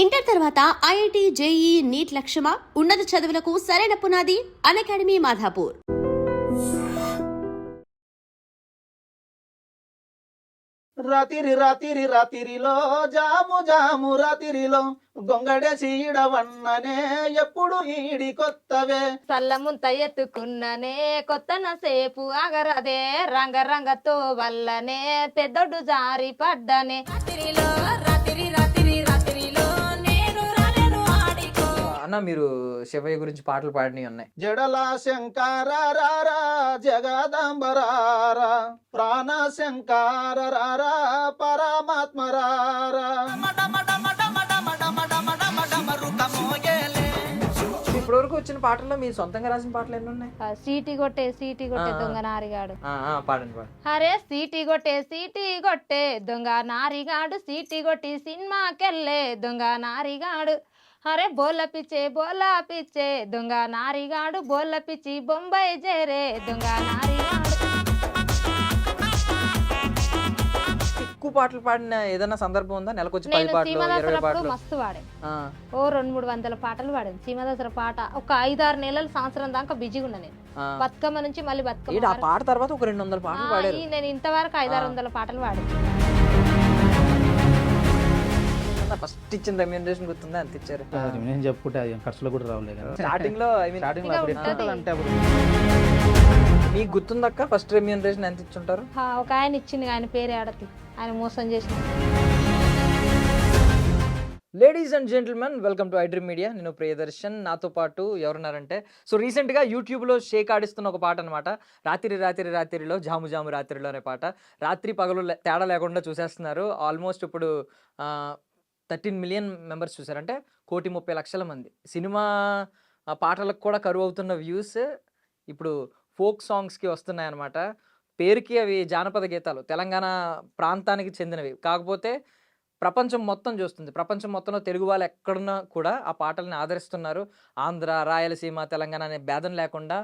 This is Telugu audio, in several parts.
ఇంటర్ తర్వాత ఐఐటి జేఈ నీట్ లక్ష్యమా? ఉన్నత చదువులకు సరైన పునాది అన్అకాడమీ మాధాపూర్. రాతిరిలో జాము జాము రాతిరిలో గొంగడేసి ఈడవన్ననే ఎప్పుడు ఈడి కొత్తవే సల్లముంత ఎత్తుకున్ననే కొత్తన సేపు ఆగరదే రంగ రంగతో వల్లనే పెద్దొడ్డు జారి పడ్డనే అన్న మీరు శివయ్య గురించి పాటలు పాడినవి ఉన్నాయి. జడల శంకరారా జగదంబరారా ప్రాణ శంకరారా పరమాత్మరారా. ఇప్పటి వరకు వచ్చిన పాటల్లో మీ సొంతంగా రాసిన పాటలు ఎన్ని ఉన్నాయి? సీటీ కొట్టే దొంగ నారిగాడు. పాడండి పాడండి. అరే సీటీ కొట్టే దొంగ నారిగాడు సీటీ కొట్టి సినిమాకెళ్ళే దొంగ నారిగాడు. అరే బోల పిచ్చే దొంగ నారిగాడు బోల పిచ్చి బొంబాయి చేరే దొంగ నారిగాడు. ఎక్కువ పాటలు పాడిన ఏదైనా సందర్భం ఉందా? నెలకొచ్చి 10 నేను పాటలు 20 సీమదసరప్పుడు పాటలు? మస్తు పాడాను. ఓ 200-300 పాటలు పాడాను. సీమదసర పాట ఒక 5-6 నెలలు సంవత్సరం దాకా బిజీగా ఉన్నా నేను. బతుకమ్మ నుంచి మళ్ళీ ఏంటి బతుకమ్మ ఆ పాట తర్వాత ఒక 200 పాటలు పాడారు? నేను ఇంతవరకు 500-600 పాటలు పాడాను. ఫస్ట్ ఇచ్చిన రెమ్యూనరేషన్ గుర్తుందా? ఎంత ఇచ్చారు? నేను చెప్పుకుంటే అది ఖర్చులో కూడా రావులే కదా. స్టార్టింగ్ లో స్టార్టింగ్ లో అప్పుడు ఎంత ఉంటుంది అంటే అప్పుడు మీకు గుర్తుందక్క ఫస్ట్ రెమ్యూనరేషన్ ఎంత ఇచ్చుంటారు? ఒక ఆయన ఇచ్చింది, ఆయన పేరే ఆడతి, ఆయన మోసం చేసిన. Ladies and gentlemen, welcome to iDream media. నేను ప్రియదర్శన్, నాతో పాటు ఎవరున్నారంటే రీసెంట్గా యూట్యూబ్లో షేక్ ఆడిస్తున్న ఒక పాట అనమాట. రాత్రిలో జాము జాము రాత్రిలో అనే పాట. రాత్రి పగలు తేడా లేకుండా చూసేస్తున్నారు. ఆల్మోస్ట్ ఇప్పుడు 13 మిలియన్ మెంబర్స్ చూసారు, అంటే 1,30,00,000 మంది. సినిమా పాటలకు కూడా కరువు అవుతున్న వ్యూస్ ఇప్పుడు ఫోక్ సాంగ్స్కి వస్తున్నాయన్నమాట. పేరుకి అవి జానపద గీతాలు, తెలంగాణ ప్రాంతానికి చెందినవి, కాకపోతే ప్రపంచం మొత్తం చూస్తుంది. ప్రపంచం మొత్తంలో తెలుగు వాళ్ళు ఎక్కడున్నా కూడా ఆ పాటల్ని ఆదరిస్తున్నారు. ఆంధ్ర, రాయలసీమ, తెలంగాణ అనే భేదం లేకుండా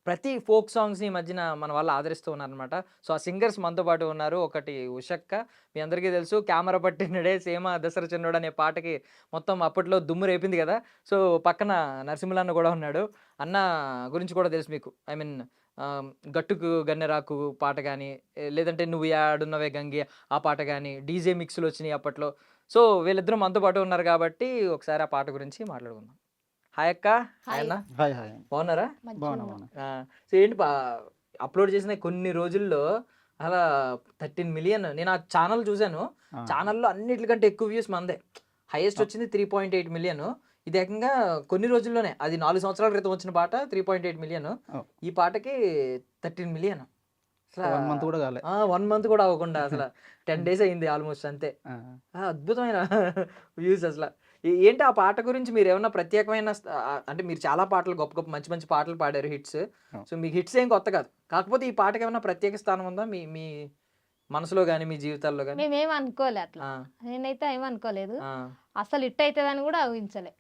ప్రతి ఫోక్ సాంగ్స్ని ఈ మధ్యన మన వాళ్ళు ఆదరిస్తూ ఉన్నారనమాట. సో ఆ సింగర్స్ మనతో పాటు ఉన్నారు. ఒకటి ఉషక్క, మీ అందరికీ తెలుసు, కెమెరా పట్టినడే సేమ దసరా చిన్నోడు అనే పాటకి మొత్తం అప్పట్లో దుమ్ము రేపింది కదా. సో పక్కన నరసింహులన్న కూడా ఉన్నాడు. అన్న గురించి కూడా తెలుసు మీకు. ఐ మీన్ గట్టుకు గన్నెరాకు పాట కానీ, లేదంటే నువ్వు యాడున్నవే గంగి ఆ పాట కానీ, డీజే మిక్స్లు వచ్చినాయి అప్పట్లో. సో వీళ్ళిద్దరూ మనతో పాటు ఉన్నారు కాబట్టి ఒకసారి ఆ పాట గురించి మాట్లాడుకుందాం. హాయ్ అక్క. హాయ్ అన్న. హాయ్ హాయ్ బాగున్నారా? బాగున్నా. సో ఏంటి అప్లోడ్ చేసిన కొన్ని రోజుల్లో అలా 13 మిలియన్. నేను ఆ ఛానల్ చూశాను. ఛానల్లో అన్నిటికంటే ఎక్కువ వ్యూస్ మందే. హైయెస్ట్ వచ్చింది 3.8 మిలియన్. ఇది ఏకంగా కొన్ని రోజుల్లోనే, అది 4 సంవత్సరాల క్రితం వచ్చిన పాట 3.8 మిలియన్. ఈ పాటకి 13 మిలియన్. 1 మంత్ కూడా కాలే. 1 మంత్ కూడా అవ్వకుండా అసలు 10 days అయింది ఆల్మోస్ట్, అంతే. అద్భుతమైన వ్యూస్ అసలు. ఏంటి ఆ పాట గురించి మీరు ఏమన్నా ప్రత్యేకమైన అంటే మీరు చాలా పాటలు గొప్ప గొప్ప మంచి మంచి పాటలు పాడారు, హిట్స్. సో మీకు హిట్స్ ఏం కొత్త కాదు, కాకపోతే ఈ పాటకి ఏమన్నా ప్రత్యేక స్థానం ఉందా మీ మీ మనసులో కానీ మీ జీవితాల్లో కానీ? మేమేం అనుకోలే అట్లా. నేనైతే ఏమనుకోలేదు అసలు ఇట్ అవుతుందని కూడా ఊహించలే.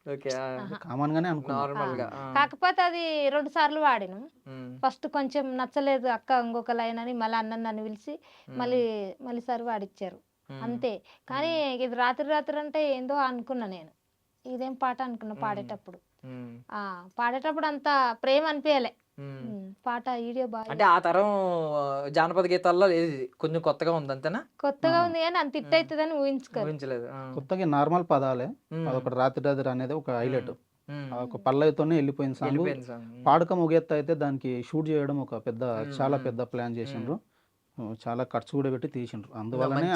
కామన్ గానే నార్మల్ గా. కాకపోతే అది 2 సార్లు వాడిను. ఫస్ట్ కొంచెం నచ్చలేదు అక్క ఇంకొక లైన్ అని, మళ్ళీ నన్ను పిలిచి మళ్ళీ సారి వాడిచ్చారు అంతే. కానీ ఇది రాత్రి అంటే ఏందో అనుకున్నా నేను, ఇదేం పాట అనుకున్నా పాడేటప్పుడు. పాడేటప్పుడు అంత ప్రేమ అనిపించలే. పాట వీడియో బాగా, అంటే ఆ తరం జానపద గీతాల్లో కొంచెం కొత్తగా ఉంది అంతేనా? కొత్తగా ఉంది కానీ అంత ఇట్ అవుతుందని ఊహించలేదు. కొత్తగా నార్మల్ పదాలే. అదొక రాత్రి అనేది ఒక హైలైట్. ఒక పల్లవితోనే వెళ్ళిపోయిన సాంగ్. పాడక ముగెత్త అయితే దానికి షూట్ చేయడం ఒక పెద్ద చాలా పెద్ద ప్లాన్ చేసిండ్రు. చాలా ఖర్చు కూడా పెట్టి తీసిండ్రు. అందువల్లనే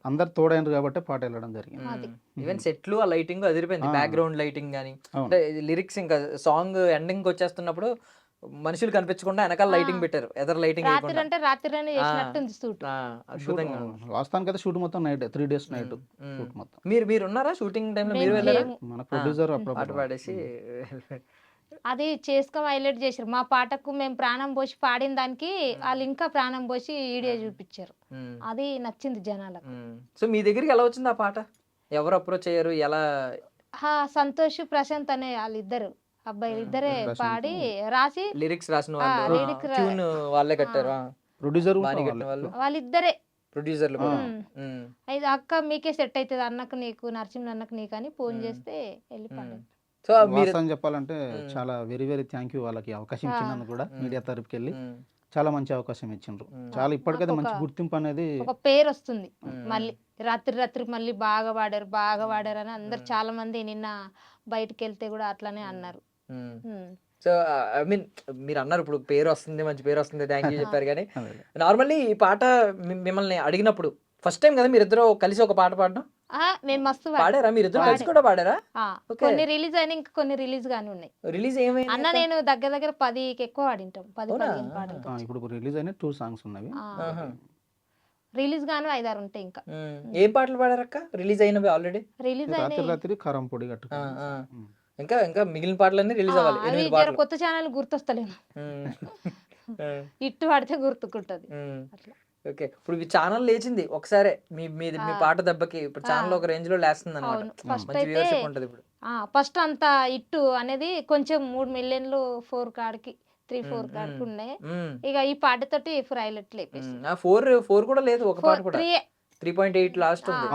అందరు తోడైనరు కాబట్టి పాట వెళ్ళడం జరిగింది. ఈవెన్ సెట్లు ఆ లైటింగ్ అదిరిపోయింది, బ్యాక్గ్రౌండ్ లైటింగ్ కానీ, అంటే లిరిక్స్ ఇంకా సాంగ్ ఎండింగ్ వచ్చేస్తున్నప్పుడు మనుషులు కనిపించకుండా వెనకాల లైటింగ్ పెట్టారు, ఎదర్ లైటింగ్. వాస్తవానికి అయితే షూట్ మొత్తం నైట్, 3 days నైట్ షూట్ మొత్తం. మీరు ఉన్నారా షూటింగ్ టైంలో? మీరు వెళ్ళారా? మన ప్రొడ్యూసర్ పాట పాడేసి అది హైలైట్ చేశారు. మా పాటకు మేము ప్రాణం పోసి పాడిన దానికి వాళ్ళు ఇంకా ప్రాణం పోసి వీడియో చూపించారు. అది నచ్చింది జనాలకు. సో మీ దగ్గరికి ఎలా వచ్చింది ఆ పాట? ఎవరు అప్రోచ్ అయ్యారు? ఎలా? సంతోష్, ప్రశాంత్ అనే వాళ్ళిద్దరు అబ్బాయిలు ఇద్దరే పాడి రాసి లిరిక్స్ రాసిన వాళ్ళు, ట్యూన్ వాళ్ళే కట్టారు. ప్రొడ్యూసర్ వాళ్ళిద్దరే ప్రొడ్యూసర్లు కూడా అయితే అక్క మీకే సెట్ అవుతుంది అన్నకు నీకు నరసింహ అన్నకు నీకు అని ఫోన్ చేస్తే వెళ్ళిపోయాడు. సో మీరు వాస్తవం చెప్పాలంటే చాలా వెరీ వెరీ థ్యాంక్ యూ వాళ్ళకి అవకాశం ఇచ్చినందుకు కూడా మీడియా తరపుకి వెళ్ళి చాలా మంచి అవకాశం ఇచ్చిండ్రు. చాలా ఇప్పటికైతే మంచి గుర్తింపు అనేది ఒక పేరు వస్తుంది. మళ్ళీ రాత్రి మళ్ళీ బాగా వాడారు అని అందరు చాలా మంది నిన్న బయటకు వెళ్తే కూడా అట్లానే అన్నారు. సో ఐ మీన్ మీరు అన్నారు ఇప్పుడు పేరు వస్తుంది, మంచి పేరు వస్తుంది, థ్యాంక్ యూ చెప్పారు. కానీ నార్మల్లీ ఈ పాట మిమ్మల్ని అడిగినప్పుడు ఫస్ట్ టైం కదా మీరిద్దరు కలిసి ఒక పాట పాడడం? నేను మస్తు పాడారా? మీరిద్దరు కలిసి కూడా పాడారా? కొన్ని రిలీజ్ అయినా ఇంకా కొన్ని రిలీజ్ గానీ ఉన్నాయి. రిలీజ్ ఏమైంది అన్న నేను దగ్గర 10కి ఎక్కువ వాడింటాం. 10-15 పాటలు ఇప్పుడు రిలీజ్ అయిన 2 సాంగ్స్ ఉన్నవి. రిలీజ్ గాను 5-6 ఉంటాయి. ఇంకా ఏం పాటలు పాడారక్క రిలీజ్ అయినవి? ఆల్రెడీ రిలీజ్ రాత్రి కారం పొడి కట్టు ఇంకా ఇంకా మిగిలిన పాటలన్నీ రిలీజ్ అవ్వాలి. 8 అయిన కొత్త ఛానల్ గుర్తొస్తలేను. ఇట్టు పడితే గుర్తుకుంటది అట్లా. ఓకే, ఇప్పుడు ఈ ఛానల్ లేచింది ఒకసారి మీ పాట దెబ్బకి. ఇప్పుడు ఛానల్ ఒక రేంజ్ లో లేస్తుంది అవును. అన్నమాట. ఫస్ట్ మంచి అయితే వ్యూవర్షిప్ ఉంటది ఇప్పుడు. ఫస్ట్ అంత ఇట్టు అనేది కొంచెం 3 మిలియన్లు 4 కాడికి 3-4 కాడికి ఉన్నాయి. ఇక ఈ పాటతోటి హైలైట్ లేపేసి 4 కూడా లేదు, ఒక పాట కూడా 3.8 లాస్ట్ ఉంది.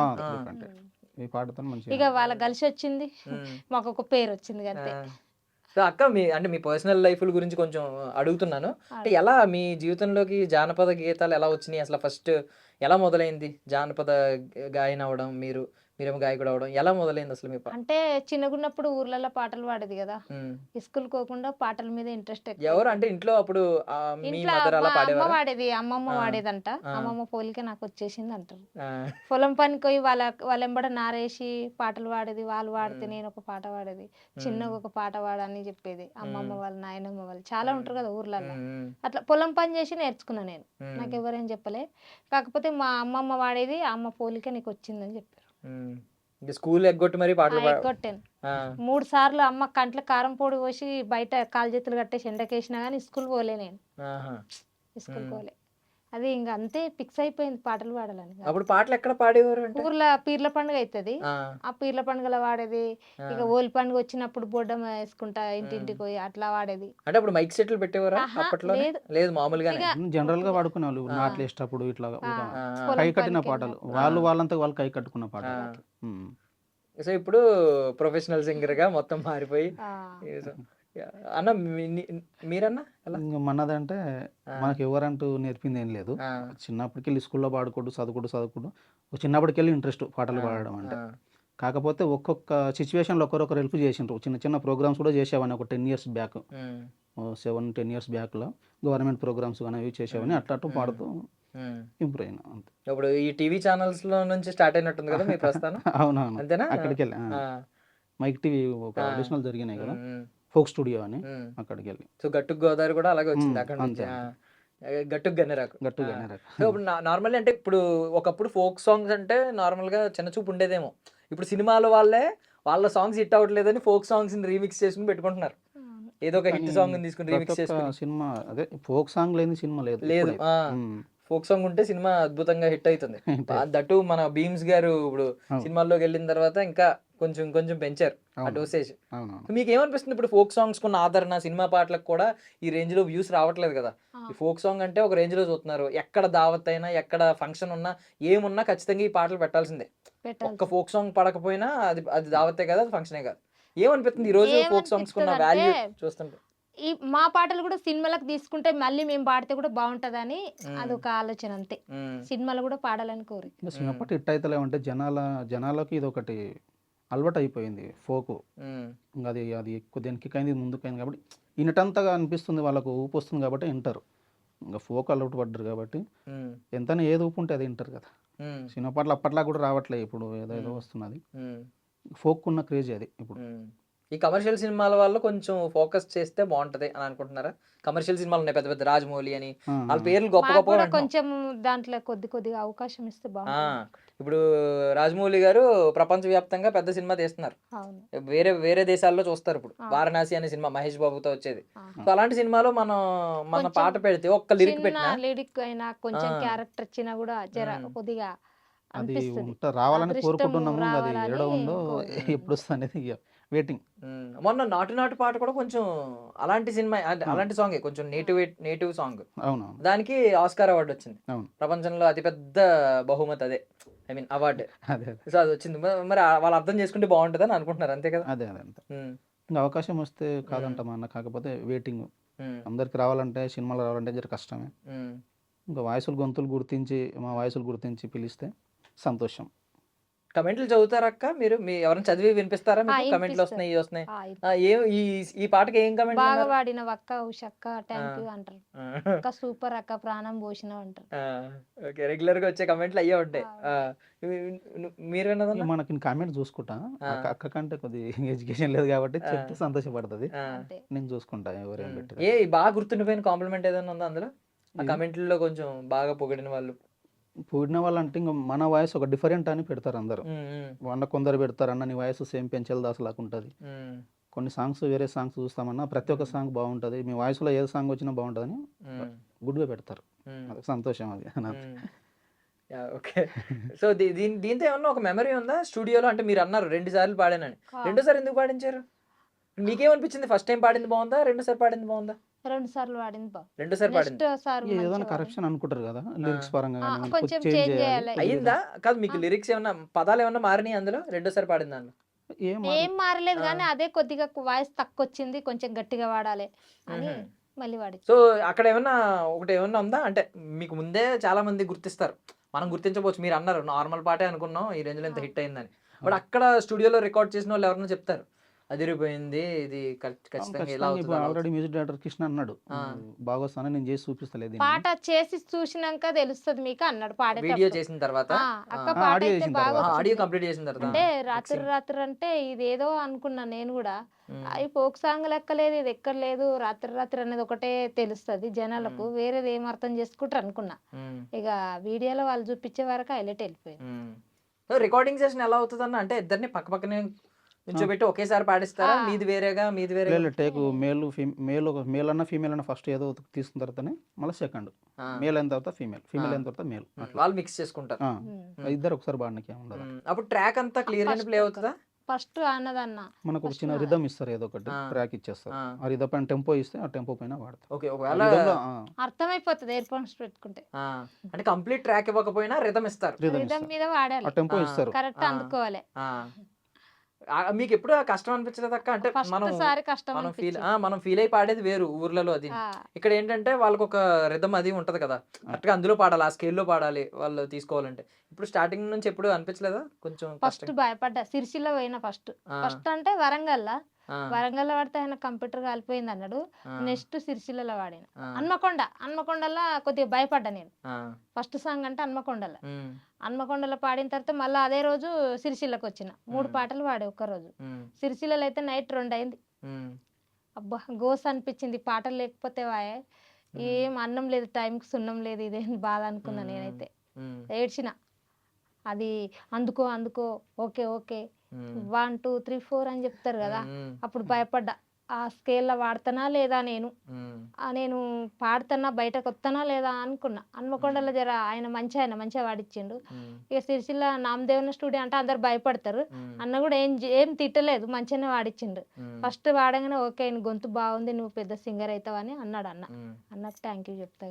ఈ పాటతో మంచి ఇక వాళ్ళ కలిసి వచ్చింది, మాకు ఒక పేరు వచ్చింది అంతే. సో అక్క మీ పర్సనల్ లైఫ్ గురించి కొంచెం అడుగుతున్నాను. అంటే ఎలా మీ జీవితంలోకి జానపద గీతాలు ఎలా వచ్చినాయి? అసలు ఫస్ట్ ఎలా మొదలైంది జానపద గాయన అవడం? మీరేమో గాయకుడు అవడం ఎలా మొదలైంది అసలు మీ అంటే చిన్నగున్నప్పుడు ఊర్లలో పాటలు పాడేది కదా, స్కూల్ కోకుండా పాటల మీద ఇంట్రెస్ట్. ఎవరు అంటే ఇంట్లో అప్పుడు ఇంట్లో అమ్మ వాడేది, అమ్మమ్మ వాడేదంట. అమ్మమ్మ పోలిక నాకు వచ్చేసింది అంటారు. పొలం పనికి పోయి వాళ్ళ ఎంబడ నారేసి పాటలు పాడేది. వాళ్ళు వాడితే నేను ఒక పాట పాడేది, చిన్నగా ఒక పాట పాడని చెప్పేది. అమ్మమ్మ వాళ్ళు నాయనమ్మ వాళ్ళు చాలా ఉంటారు కదా ఊర్లలో. అట్లా పొలం పని చేసి నేర్చుకున్నా నేను. నాకు ఎవరేం చెప్పలే, కాకపోతే మా అమ్మమ్మ వాడేది, అమ్మ పోలిక నీకు వచ్చిందని చెప్పారు. స్కూల్ ఎగ్గొట్టి మరి పాటలు ఎగ్గొట్టాను 3 సార్లు. అమ్మ కంట్లో కారం పొడి పోసి బయట కాలు చేతులు కట్టేసి ఎండకేసినా కానీ స్కూల్ పోలే నేను. స్కూల్ పోలే. అది ఇంకా అంతే ఫిక్స్ అయిపోయింది పాటలు పాడాలని. అప్పుడు పాటలు ఎక్కడ పాడేవారు? ఊర్లో పీర్ల పండుగ అవుతుంది, ఆ పీర్ల పండుగలో వాడేది. ఇక ఓలి పండుగ వచ్చినప్పుడు బొడ్డం వేసుకుంటా ఇంటింటికి పోయి అట్లా వాడేది. అంటే అప్పుడు మైక్ సెట్లు పెట్టేవారా అప్పట్లో? లేదు, మామూలుగా జనరల్ గా వాడుకునే వాళ్ళు. నాట్లు వేసేటప్పుడు ఇట్లా కై కట్టిన పాటలు, వాళ్ళంతా వాళ్ళు కై కట్టుకున్న పాటలు. సో ఇప్పుడు ప్రొఫెషనల్ సింగర్ గా మొత్తం మారిపోయి. అన్న మీరన్నా మనదంటే మనకి ఎవరంటూ నేర్పింది ఏం లేదు. చిన్నప్పటికెళ్ళి స్కూల్లో పాడుకోడు చదువుకోడు చిన్నప్పటికెళ్ళి ఇంట్రెస్ట్ పాటలు పాడడం అంటే. కాకపోతే ఒక్కొక్క సిచ్యువేషన్లో ఒకరొకరు హెల్ప్ చేసిండ్రు. చిన్న ప్రోగ్రామ్స్ కూడా చేసేవాడిని ఒక 10 years బ్యాక్, 7-10 years బ్యాక్లో గవర్నమెంట్ ప్రోగ్రామ్స్ కానీ అవి చేసేవాడిని. అట్లా పాడుతూ ఇంప్రూవ్ అయినా. ఇప్పుడు ఈ టీవీ ఛానల్స్ లో నుంచి స్టార్ట్ అయినట్టుంది కదా మీ ప్రస్థానం? అవునవును, అంతేనా? అక్కడికి వెళ్ళి మైక్ టీవీ ఒక ఆడిషనల్ జరిగినాయి కదా, ఫోక్ స్టూడియో అని, అక్కడికి వెళ్ళి. సో గట్టుకు గోదావరి కూడా అలాగే వచ్చింది అక్కడ నుంచి. గట్టుకు గన్నెరాకు. సో ఇప్పుడు నార్మల్లీ అంటే ఇప్పుడు ఒకప్పుడు ఫోక్ సాంగ్స్ అంటే నార్మల్ గా చిన్న చూపు ఉండేదేమో. ఇప్పుడు సినిమాల వాళ్ళ సాంగ్స్ హిట్ అవ్వట్లేదని ఫోక్ సాంగ్స్ రీమిక్స్ చేసుకుని పెట్టుకుంటున్నారు. ఏదో ఒక హిట్ సాంగ్ తీసుకుని రీమిక్స్ చేసుకుని. సినిమా అదే ఫోక్ సాంగ్ లేని సినిమా లేదు. ఫోక్ సాంగ్ ఉంటే సినిమా అద్భుతంగా హిట్ అవుతుంది. దట్టు మన భీమ్స్ గారు ఇప్పుడు సినిమాల్లోకి వెళ్ళిన తర్వాత ఇంకా కొంచెం పెంచారు ఆ డోసేజ్. మీకు ఏమనిపిస్తుంది ఇప్పుడు ఫోక్ సాంగ్స్ కొన్న ఆదరణ సినిమా పాటలకు కూడా ఈ రేంజ్ లో వ్యూస్ రావట్లేదు కదా? ఈ ఫోక్ సాంగ్ అంటే ఒక రేంజ్ లో చూస్తున్నారు. ఎక్కడ దావత్ అయినా ఎక్కడ ఫంక్షన్ ఉన్నా ఏమున్నా ఖచ్చితంగా ఈ పాటలు పెట్టాల్సిందే. ఒక్క ఫోక్ సాంగ్ పడకపోయినా అది దావతే కదా, అది ఫంక్షనే కాదు. ఏమనిపిస్తుంది ఈ రోజు ఫోక్ సాంగ్స్ కొన్న వాల్యూ చూస్తుంటే? ఈ మా పాటలు కూడా సినిమాలకు తీసుకుంటే మళ్ళీ మేము పాడితే కూడా బాగుంటదని అదొక ఆలోచన అంతే. సినిమాలు కూడా పాడాలని కోరిక. చిన్నప్పటి హిట్ అయితే అంటే జనాలకి ఇది ఒకటి అలవాటు అయిపోయింది ఫోకు. అది ఎక్కువ దేనికి కైంది ముందుకైంది కాబట్టి వినటంతగా అనిపిస్తుంది, వాళ్ళకు ఊపు వస్తుంది కాబట్టి వింటారు. ఇంకా ఫోక్ అలవాటు పడ్డారు కాబట్టి ఎంతైనా ఏది ఊపు ఉంటే అది వింటారు కదా. సినిమా పాటలు అప్పట్లా కూడా రావట్లేదు, ఇప్పుడు ఏదో వస్తున్నది. ఫోక్ ఉన్న క్రేజ్ అది ఇప్పుడు. ఈ కమర్షియల్ సినిమాల వల్ల కొంచెం ఫోకస్ చేస్తే బాగుంటది అని అనుకుంటున్నారా? కమర్షియల్ సినిమాలు ఉన్నాయి పెద్ద రాజమౌళి అని, వాళ్ళ పేర్లు గొప్ప కొంచెం దాంట్లో కొద్దిగా అవకాశం ఇస్తే బాగుంటుంది. ఇప్పుడు రాజమౌళి గారు ప్రపంచ వ్యాప్తంగా పెద్ద సినిమా తీస్తున్నారు, వేరే దేశాల్లో చూస్తారు. ఇప్పుడు వారణాసి అనే సినిమా మహేష్ బాబుతో వచ్చేది. సో అలాంటి సినిమాలో మన పాట పెడితే ఒక్క లిరిక్ పెట్టినా, లిరిక్ అయినా కొంచెం క్యారెక్టర్ ఇచ్చినా కూడా జర కొద్దిగా అది అనిపిస్తుంది. రావాలని అదృష్టం కోరుకుంటున్నాము. అది రావాలని ఎక్కడ ఉందో కోరుకుంటున్నాం. ఎప్పుడు వస్తుంది అనేది వెయిటింగ్. మొన్న నాటు నాటు పాట కూడా కొంచెం అలాంటి సినిమా అంటే అలాంటి సాంగే కొంచెం నేటివ్ సాంగ్. అవునవును. దానికి ఆస్కార్ అవార్డు వచ్చింది. అవును. ప్రపంచంలో అతిపెద్ద బహుమతి అదే, ఐ మీన్ అవార్డు. అదే అదే సో అది వచ్చింది. మరి వాళ్ళు అర్థం చేసుకుంటే బాగుంటుందని అనుకుంటున్నారు, అంతే కదా? అదే అదే అంతే. ఉమ్, ఇంకా అవకాశం వస్తే కాదంటామా అన్న, కాకపోతే వెయిటింగ్. ఉమ్, అందరికి రావాలంటే, సినిమాలు రావాలంటే జర కష్టమే. ఉమ్. ఇంకా వాయిసులు గొంతులు గుర్తించి, మా వాయిసులు గుర్తించి పిలిస్తే సంతోషం. కమెంట్లు చదువుతారా అక్క మీరు? మీ ఎవరైనా చదివి వినిపిస్తారా మీకు? కమెంట్లు వినిపిస్తారు. వస్తున్నాయి, ఇవి వస్తున్నాయి. ఆ, ఈ పాటకి ఏం కమెంట్లు బాగా అన్నారు? వాడిన అక్క ఉషక్క థ్యాంక్ యూ అంటారు. ఆ, అక్క సూపర్ అక్క ప్రాణం పోషిన అంటారు. ఓకే, రెగ్యులర్ గా వచ్చే కమెంట్లు అయ్యే ఉంటాయి. మీరు ఇక విన్నదన్నా? మనకి కామెంట్ చూసుకుంటా. ఆ. అక్క కంటే కొద్ది ఎడ్యుకేషన్ లేదు కాబట్టి చెప్తే సంతోషపడుతుంది. ఆ. అంతే. నేను చూసుకుంటా ఎవరేం పెట్టారు. బాగా గుర్తుండిపోయిన కాంప్లిమెంట్ ఏదైనా ఉందా అందులో? ఆ కమెంట్లలో కొంచెం బాగా పొగిడిన వాళ్ళు. పూడిన వాళ్ళంటే ఇంకా మన వాయిస్ ఒక డిఫరెంట్ అని పెడతారు అందరూ. కొందరు పెడతారు, అన్న నీ వాయిస్ సేమ్ పెంచల్ దాస్ లాగా ఉంటుంది. కొన్ని సాంగ్స్ వేరే సాంగ్స్ చూస్తామన్నా ప్రతి ఒక్క సాంగ్ బాగుంటుంది, మీ వాయిస్లో ఏ సాంగ్ వచ్చినా బాగుంటుందని గుడ్గా పెడతారు. అది సంతోషం అది నాకు. ఓకే. సో దీంతో ఏమన్నా ఒక మెమరీ ఉందా స్టూడియోలో? అంటే మీరు అన్నారు 2 సార్లు పాడానని. ఆ. 2 సార్లు ఎందుకు పాడించారు? మీకేమనిపించింది? ఫస్ట్ టైం పాడింది బాగుందా, 2 సార్లు పాడింది బాగుందా? 2 సార్లు వాడింది 2 సార్లు పాడింది. నెక్స్ట్ సార్ ఏదైనా కరెక్షన్ అనుకుంటారు కదా లిరిక్స్ పరంగా ఆ, కానీ కొంచెం చేంజ్ change చేయాలి. చేయాలి. అయ్యిందా? కాదు, మీకు లిరిక్స్ ఏమన్నా పదాలు ఏమన్నా మారినాయి అందులో 2 సార్లు పాడిన దాంట్లో? ఏం మారలేదు కానీ అదే కొద్దిగా వాయిస్ తక్కువ వచ్చింది, కొంచెం గట్టిగా వాడాలి అని మళ్ళీ వాడి. సో అక్కడ ఏమన్నా ఒకటి ఏమన్నా ఉందా? అంటే మీకు ముందే చాలా మంది గుర్తిస్తారు, మనం గుర్తించవచ్చు. మీరు అన్నారు నార్మల్ పాటే అనుకున్నాం, ఈ రేంజ్లో ఇంత హిట్ అయిందని. బట్ అక్కడ స్టూడియోలో రికార్డ్ చేసిన వాళ్ళు ఎవరన్నా చెప్తారు అదిరిపోయింది, ఇది ఖచ్చితంగా ఇలా ఇప్పుడు ఆల్రెడీ అవుతుంది. మ్యూజిక్ డైరెక్టర్ కృష్ణ అన్నాడు, బాగా వస్తాను నేను చేసి చూపిస్తలేదు దీన్ని. పాట చేసి చూసినాక తెలుస్తుంది మీకు అన్నాడు వీడియో పాడేటప్పుడు. చేసిన తర్వాత, అక్క ఆ, పాట audio అయితే చేసిన బాగా తర్వాత. ఆడియో వచ్చింది. కంప్లీట్ చేసిన తర్వాత. అంటే రాత్రి అంటే ఇదేదో అనుకున్నా నేను కూడా. అవి ఫోక్ సాంగ్ లెక్కలేదు, ఇది ఎక్కర్లేదు, రాత్రి అనేది ఒకటే తెలుస్తుంది జనాలకు, వేరేది ఏం అర్థం చేసుకుంటారు అనుకున్నా. ఇక వీడియోలో వాళ్ళు చూపించే వరకు హైలైట్ వెళ్ళిపోయింది. రికార్డింగ్ సెషన్ ఎలా అవుతుంది అన్న? అంటే ఇద్దరిని పక్క పక్కనే కూర్చోబెట్టి ఒకేసారి పాడిస్తారా? మీది వేరేగా మీది వేరేగా? టేక్ మేల్ అన్న ఫీమేల్ అన్న ఫస్ట్ ఏదో తీసుకున్న తర్వాతనే మళ్ళీ సెకండ్ మేల్ అయిన తర్వాత ఫీమేల్ అయిన తర్వాత మేల్, వాళ్ళు మిక్స్ చేసుకుంటారు. ఇద్దరు ఒకసారి పాడడానికి ఉండదు. అప్పుడు ట్రాక్ అంతా క్లియర్ గా ప్లే అవుతుందా? ఫస్ట్ అన్నదన్న మనకు ఒక చిన్న రిథమ్ ఇస్తారు, ఏదో ఒకటి ట్రాక్ ఇచ్చేస్తారు. ఆ రిథమ్ పైన టెంపో ఇస్తే ఆ టెంపో పైన వాడతారు. ఓకే, ఒకవేళ అర్థమైపోతుంది ఇయర్ ఫోన్స్ పెట్టుకుంటే. అంటే కంప్లీట్ ట్రాక్ ఇవ్వకపోయినా రిథమ్ ఇస్తారు, రిథమ్ మీద వాడాలి, ఆ టెంపో ఇస్తారు. కరెక్ట్ అందుకోవాలి. మీకు ఎప్పుడు కష్టం అనిపించలేదు అక్క? అంటే మనం సారి కష్టం మనం ఫీల్ అయి పాడేది వేరు ఊర్లలో, అది ఇక్కడ ఏంటంటే వాళ్ళకి ఒక రిథమ్ అది ఉంటది కదా, కరెక్ట్ గా అందులో పాడాలి, ఆ స్కేల్లో పాడాలి వాళ్ళు తీసుకోవాలంటే. ఇప్పుడు స్టార్టింగ్ నుంచి ఎప్పుడు అనిపించలేదా కొంచెం ఫస్ట్ భయపడ్డా, సిరిసిల్ల పోయినా ఫస్ట్ అంటే వరంగల్లో పడితే ఆయన కంప్యూటర్ కాలిపోయింది అన్నాడు. నెక్స్ట్ సిరిసిల్లలో వాడిన, హన్మకొండలో కొద్దిగా భయపడ్డా నేను. ఫస్ట్ సాంగ్ అంటే హన్మకొండలో పాడిన తర్వాత మళ్ళీ అదే రోజు సిరిసిల్లకు వచ్చిన, 3 పాటలు పాడే ఒక్క రోజు. సిరిసిల్లలో అయితే నైట్ 2 అయింది. అబ్బా గోస్ అనిపించింది, పాటలు లేకపోతే వాయే ఏం అన్నం లేదు, టైంకి సున్నం లేదు, ఇదేం బాధ అనుకున్నా నేనైతే. ఏడ్చిన, అది అందుకో ఓకే 1 2 3 4 అని చెప్తారు కదా, అప్పుడు భయపడ్డా. ఆ స్కేల్లో వాడతానా లేదా, నేను పాడుతున్నా బయటకు వస్తానా లేదా అనుకున్నా. హన్మకొండలో జర ఆయన మంచిగా వాడిచ్చిండు. ఇక సిరిసిల్ల నామదేవన స్టూడియో అంటే అందరు భయపడతారు, అన్న కూడా ఏం తిట్టలేదు, మంచిగానే వాడిచ్చిండు. ఫస్ట్ వాడగానే ఓకే నీ గొంతు బాగుంది, నువ్వు పెద్ద సింగర్ అవుతావు అని అన్నాడు అన్నకు థ్యాంక్ యూ చెప్తా.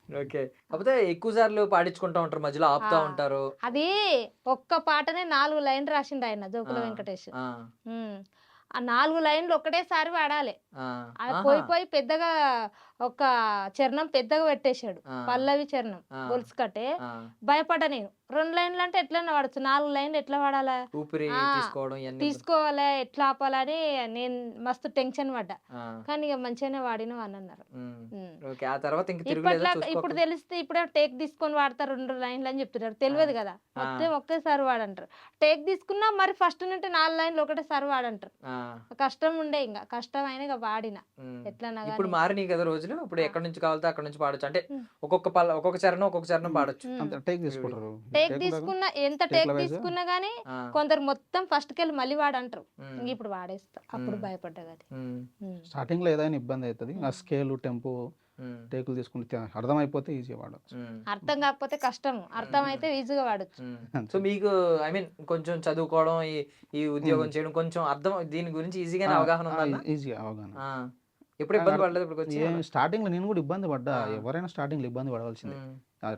ఓకే, కాకపోతే ఎక్కువ సార్లు పాడించుకుంటా ఉంటారు, మధ్యలో ఆపుతా ఉంటారు. అది ఒక్క పాటనే 4 లైన్లు రాసిండు ఆయన, జోకుల వెంకటేష్. ఆ 4 లైన్లు ఒకటేసారి వాడాలి. పోయి పెద్దగా ఒక చరణం పెద్దగా పెట్టేశాడు, పల్లవి చరణం గొలుసు కట్టే. భయపడ్డా నేను, 2 లైన్లు అంటే ఎట్లన్నా వాడచ్చు, 4 లైన్లు ఎట్లా వాడాలా, ఊపిరి తీసుకోవాలా, ఎట్లా ఆపాలని నేను మస్తు టెన్షన్ పడ్డా. కానీ ఇక మంచిగానే వాడిన అని అన్నారు. ఇప్పుడు తెలిస్తే ఇప్పుడే టేక్ తీసుకొని వాడతారు 2 లైన్లు అని చెప్తున్నారు, తెలియదు కదా, మొత్తం ఒకేసారి వాడంటారు. టేక్ తీసుకున్నా మరి ఫస్ట్ నుండి 4 లైన్లు ఒకటేసారి వాడంటారు. కష్టం ఉండే, ఇంకా కష్టమైన ఇక వాడిన ఎట్లా. ఇప్పుడు మారినాయి కదా రోజులు, ఇప్పుడు ఎక్కడి నుంచి కావాలితే అక్కడ నుంచి పాడొచ్చు. అంటే ఒక్కొక్క చరణం పాడొచ్చు. టేక్ తీసుకుంటారు, టేక్ తీసుకున్నా ఎంత టేక్ తీసుకున్నా గానీ కొందరు మొత్తం ఫస్ట్ కెళ్ళి మళ్ళీ వాడంటారు. ఇంక ఇప్పుడు వాడేస్తా, అప్పుడు భయపడ్డా. స్టార్టింగ్ లో ఏదైనా ఇబ్బంది అవుతుంది, ఆ స్కేల్ టెంపో టేకులు తీసుకుంటే అర్థమైపోతే ఈజీ వాడచ్చు. అర్థం కాకపోతే కష్టం, అర్థం అయితే ఈజీగా వాడచ్చు. సో మీకు ఐ మీన్ కొంచెం చదువుకోవడం ఈ ఉద్యోగం చేయడం కొంచెం అర్థం దీని గురించి ఈజీగానే అవగాహన ఉందా? ఈజీగా అవగాహన. ఎప్పుడు ఇబ్బంది పడలేదు ఇప్పుడు వచ్చి? స్టార్టింగ్ లో నేను కూడా ఇబ్బంది పడ్డా, ఎవరైనా స్టార్టింగ్ లో ఇబ్బంది పడవలసిందే.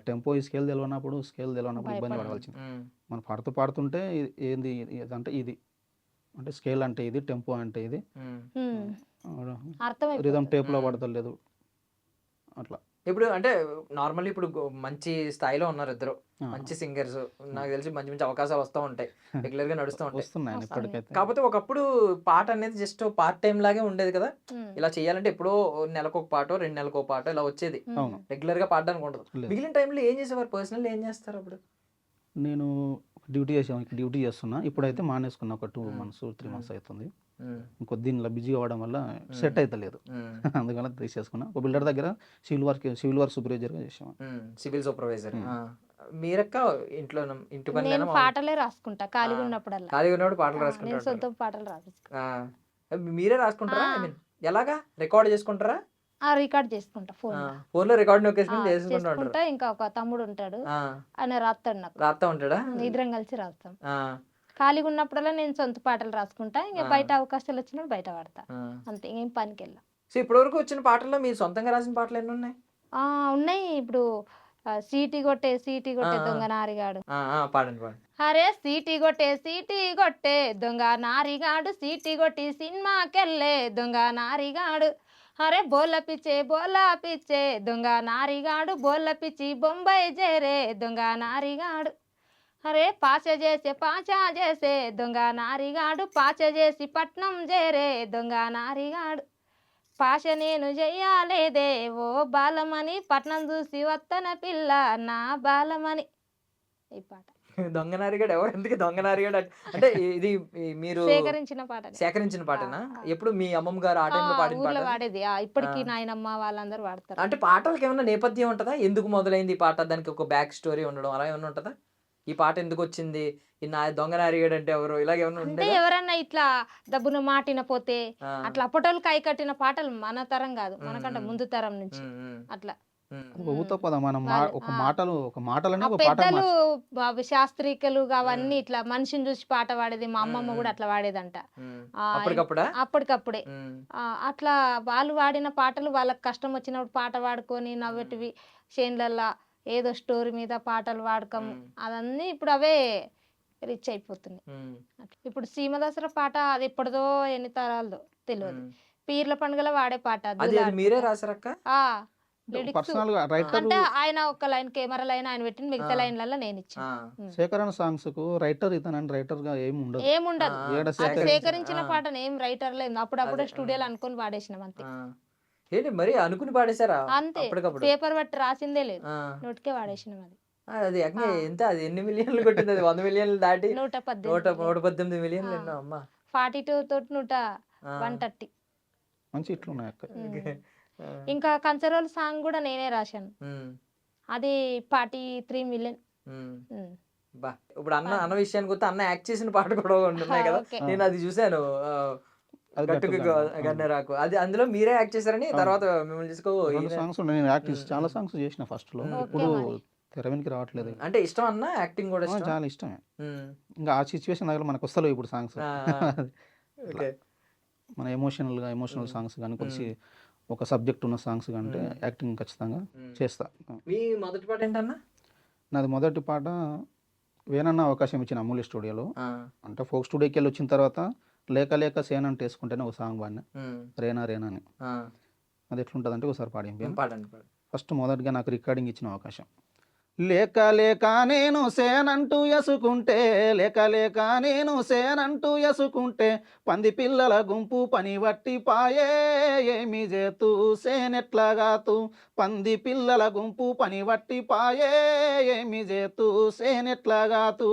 టెంపో ఈ స్కేల్ తెలియనప్పుడు ఇబ్బంది పడవలసింది. మనం పాడుతుంటే ఏంది అంటే ఇది అంటే స్కేల్ అంటే ఇది, టెంపో అంటే ఇది, అర్థం రిథమ్ టేప్ లో పడతలేదు అట్లా. ఇప్పుడు అంటే నార్మల్లీ ఇప్పుడు మంచి స్థాయిలో ఉన్నారు ఇద్దరు మంచి సింగర్స్, నాకు తెలిసి మంచి మంచి అవకాశాలు వస్తూ ఉంటాయి, రెగ్యులర్ గా నడుస్తూ ఉంటాయి. వస్తున్నాయి ఇప్పటికైతే. కాకపోతే ఒకప్పుడు పాట అనేది జస్ట్ పార్ట్ టైం లాగే ఉండేది కదా, ఇలా చేయాలంటే ఎప్పుడో నెలకు ఒక పాటో 2 నెలలకు ఒక పాటో ఇలా వచ్చేది, అవును. రెగ్యులర్ గా పాడడానికి ఉండదు. మిగిలిన టైంలో ఏం చేసేవారు? పర్సనల్ ఏం చేస్తారు అప్పుడు? నేను డ్యూటీ చేస్తున్నా, ఇప్పుడైతే మానేసుకున్నా. ఒక 2 months 3 months అవుతుంది. ఇంకొద్ది దీనిలో బిజీ అవ్వడం వల్ల సెట్ అవుతలేదు, అందుకని తీసేసుకున్నా. ఒక బిల్డర్ దగ్గర సివిల్ వర్క్ సూపర్వైజర్గా చేసాము. Civil supervisor. మీరక్క ఇంట్లో ఇంటి పని నేను పాటలే రాసుకుంటా ఖాళీగా ఉన్నప్పుడల్లా. ఖాళీగా ఉన్నప్పుడు పాటలు నేను రాసుకుంటారు? సొంత పాటలు రాసుకుంటా. మీరే రాసుకుంటారా? ఐ మీన్ ఎలాగా రికార్డ్ చేసుకుంటారా? రికార్డ్ చేసుకుంటా ఫోన్ లో రికార్డ్ నొక్కేసుకుని చేసుకుంటా ఉంటారు. చేసుకుంటా. ఇంకా ఒక తమ్ముడు ఉంటాడు, ఆయన రాస్తాడు, నాకు రాస్తా ఉంటాడా? ఇద్దరం కలిసి రాస్తాం. ఖాళీగా ఉన్నప్పుడల్లా నేను సొంత పాటలు రాసుకుంటా, ఇంకా బయట అవకాశాలు వచ్చినప్పుడు బయట పాడతా, అంతే. ఇంకేం పనికి వెళ్ళా. సో ఇప్పటి వరకు వచ్చిన పాటల్లో మీరు సొంతంగా రాసిన పాటలు ఎన్ని ఉన్నాయి? ఉన్నాయి. ఇప్పుడు సీటీ కొట్టే దొంగ నారిగాడు. పాడండి పాడండి. అరే సీటీ కొట్టే దొంగ నారిగాడు, సీటీ కొట్టి సినిమాకెళ్ళే దొంగ నారిగాడు. అరే బోల పిచ్చే దొంగ నారిగాడు, బోల పిచ్చి బొంబాయి చేరే దొంగ నారిగాడు. అరే పాచ చేసే దొంగ నారిగాడు, పాచ చేసి పట్నం చేరే దొంగ నారిగాడు. పాష నేను చెయ్యాలేదే ఓ బాలమని, పట్నం చూసి వత్తన పిల్ల నా బాలమని. ఈ పాట దొంగ నారిగాడు ఎవరు? ఎందుకు దొంగ నారిగాడు అంటే ఇది మీరు సేకరించిన పాటనా? ఎప్పుడు మీ అమ్మమ్మ గారు ఆ టైంలో పాడిన పాట? వాడేది ఇప్పటికి నాయనమ్మ వాళ్ళందరూ వాడతారు. అంటే పాటలకి ఏమన్నా నేపథ్యం ఉంటుందా? ఎందుకు మొదలైంది ఈ పాట, దానికి ఒక బ్యాక్ స్టోరీ ఉండడం అలా ఏమన్నా ఉంటుందా? ఈ పాట ఎందుకు వచ్చింది, ఈ దొంగ నారిగాడు అంటే ఎవరు, ఇలాగ ఏమన్నా అంటే ఎవరన్నా ఇట్లా డబ్బును మాటిన పోతే అట్లా అప్పటోళ్ళు కై కట్టిన పాటలు మన తరం కాదు, మనకంటే ముందు తరం నుంచి అట్లా పెద్దలు శాస్త్రీకలు అవన్నీ ఇట్లా మనిషిని చూసి పాట పాడేది. మా అమ్మమ్మ కూడా అట్లా వాడేదంట అప్పటికప్పుడే. అట్లా వాళ్ళు వాడిన పాటలు వాళ్ళకి కష్టం వచ్చినప్పుడు పాట పాడుకొని నవ్వెటివి, చేన్లల్లా ఏదో స్టోరీ మీద పాటలు వాడకం, అదన్నీ ఇప్పుడు అవే రిచ్ అయిపోతుంది. ఇప్పుడు సీమ దసరా పాట అది ఎప్పటిదో ఎన్ని తరాలదో తెలియదు. పీర్ల పండుగలో వాడే పాట మీరే రాసారక్క? అంటే ఆయన ఒక లైన్ కెమెరా లైన్ ఆయన పెట్టిన, మిగతా లైన్లలో నేను ఇచ్చాను. సేకరణ సాంగ్స్ కు రైటర్ ఇతను రైటర్ గా ఏముండదు. సేకరించిన పాటను ఏం రైటర్ లేదు, అప్పుడప్పుడు స్టూడియోలో అనుకుని పాడేసినాం అంతే. ఏంటి మరి అనుకుని పాడేశారా? అంతే, పేపర్ బట్టి రాసిందే లేదు, నోటికే పాడేసినాం. అది ఎంత, అది ఎన్ని మిలియన్లు కొట్టింది? అది 100 మిలియన్లు దాటి 118 మిలియన్లు ఎన్నో అమ్మా. 42 తోటి 130 మంచి ఇట్లు ఉన్నాయి అక్క. ఇంకా కంచరోల్ సాంగ్ కూడా నేనే రాశాను, అది 43 మిలియన్. ఇప్పుడు అన్న విషయానికి వస్తే అన్న యాక్ట్ చేసిన పాట కూడా ఉన్నాయి కదా, నేను అది చూసాను, గన్నెరాకు. అది అందులో మీరే యాక్ట్ చేశారని తర్వాత మిమ్మల్ని చాలా సాంగ్స్ చేసిన ఫస్ట్ లో, ఇప్పుడు తెర వెనక్కి రావట్లేదు. అంటే ఇష్టం అన్న యాక్టింగ్ కూడా? చాలా ఇష్టమే. ఇంకా ఆ సిచ్యువేషన్ దగ్గర మనకు వస్తలేవు ఇప్పుడు సాంగ్స్. మన ఎమోషనల్ సాంగ్స్ కానీ, కొంచెం ఒక సబ్జెక్ట్ ఉన్న సాంగ్స్ కంటే యాక్టింగ్ ఖచ్చితంగా చేస్తా. మీ మొదటి పాట ఏంటన్నా? నాది మొదటి పాట వేనన్న అవకాశం ఇచ్చిన అమూల్య స్టూడియోలో. అంటే ఫోక్ స్టూడియోకి వెళ్ళి వచ్చిన తర్వాత లేక సేన అంటే వేసుకుంటేనే ఒక సాంగ్ పాడినా, రేనా అని. అది ఎట్లుంటుంది అంటే ఒకసారి పాడండి. ఫస్ట్ మొదటిగా నాకు రికార్డింగ్ ఇచ్చిన అవకాశం. లేక నేను సేనంటూ ఎసుకుంటే, లేక నేను సేనంటూ ఎసుకుంటే, పంది పిల్లల గుంపు పని వట్టి పాయే ఏమి చేతూ సేనెట్లాగాతూ, పంది పిల్లల గుంపు పని వట్టి పాయే ఏమి చేతూ సేనెట్లాగాతూ.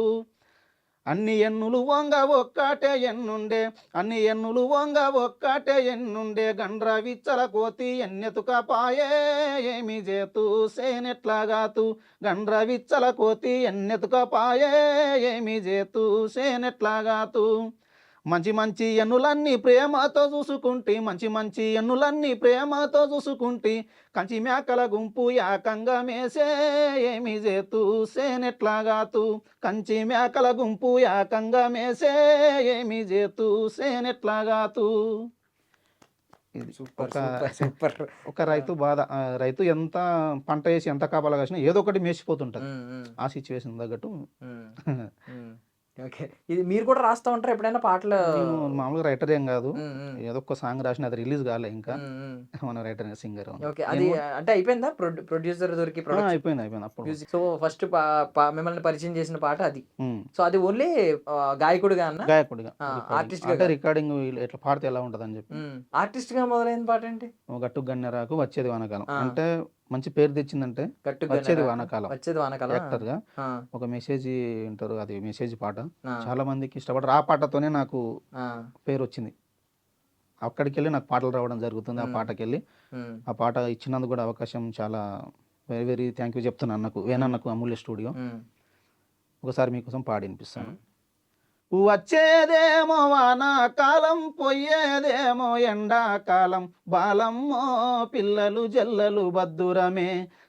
అన్ని ఎన్నులు వంగ ఒక్కటే ఎన్నుండే, అన్ని ఎన్నులు వంగ ఒక్కటే ఎన్నుండే, గండ్ర విచ్చల కోతి ఎన్నెతుక పాయే ఏమి చేతూ సేనెట్లాగాతూ, గండ్ర విచ్చల కోతి ఎన్నెతుక పాయే ఏమి చేతూ సేనెట్లాగాతూ. మంచి మంచి ఎన్నులన్నీ ప్రేమతో చూసుకుంటే మంచి మంచి ఎన్నులన్నీ ప్రేమతో చూసుకుంటే కంచి మేకల గుంపు యాకంగా మేసే ఏమి చేతూ సేనెట్లాగాతూ కంచి మేకల గుంపు యాకంగా మేసే ఏమి చేతూ సేనెట్లాగాతూ. ఇది సూపర్ ఒక సూపర్ సూపర్. ఒక రైతు బాధ. రైతు ఎంత పంట వేసి ఎంత కాపాలా కాసినా ఏదో ఒకటి మేసిపోతుంటది. ఆ సిచ్యువేషన్ తగ్గట్టు ఓకే. ఇది మీరు కూడా రాస్తా ఉంటారా ఎప్పుడైనా పాటలు? నేను మామూలుగా రైటర్ ఏం కాదు, ఉమ్, ఉమ్, ఏదో ఒక సాంగ్ రాసిన, అది రిలీజ్ కాలే ఇంకా. ఉమ్, ఉమ్. మన రైటర్ సింగర్ ఓకే. అది అంటే అయిపోయిందా? ప్రొడ్యూసర్ దొరికి ప్రొడక్షన్ అయిపోయింది అయిపోయింది అప్పుడు. మ్యూజిక్. సో ఫస్ట్ మిమ్మల్ని పరిచయం చేసిన పాట అది. ఉమ్. సో అది ఓన్లీ గాయకుడిగా అన్న గాయకుడిగా ఆర్టిస్ట్ గా అంటే రికార్డింగ్ ఎట్లా పాడితే ఎలా ఉంటది అని చెప్పి. ఆర్టిస్ట్ గా మొదలైన పాట ఏంటి? గట్టు గన్నెరాకు వచ్చేది వానకాలం ఆ. అంటే మంచి పేరు తెచ్చిందంటే గట్టు వచ్చేది గన్నెరాకు, వానకాలం వచ్చేది వానకాలం. యాక్టర్ గా ఆ, ఒక మెసేజ్ వింటారు, అది మెసేజ్ పాట. ఆ, చాలా మందికి ఇష్టపడరు. ఆ పాటతోనే నాకు ఆ, పేరు వచ్చింది. అక్కడికి వెళ్ళి నాకు పాటలు రావడం జరుగుతుంది. ఆ పాటకి వెళ్ళి ఉమ్, ఆ పాట ఇచ్చినందుకు కూడా అవకాశం చాలా వెరీ వెరీ థ్యాంక్ యూ చెప్తున్నాను అన్నకు, వేనన్నకు, అమూల్య స్టూడియో. ఉమ్, ఒకసారి మీకోసం పాడి వినిపిస్తాను. వచ్చేదేమో వానాకాలం, పోయేదేమో ఎండాకాలం, బాలమ్మో పిల్లలు జల్లలు బద్దురమే,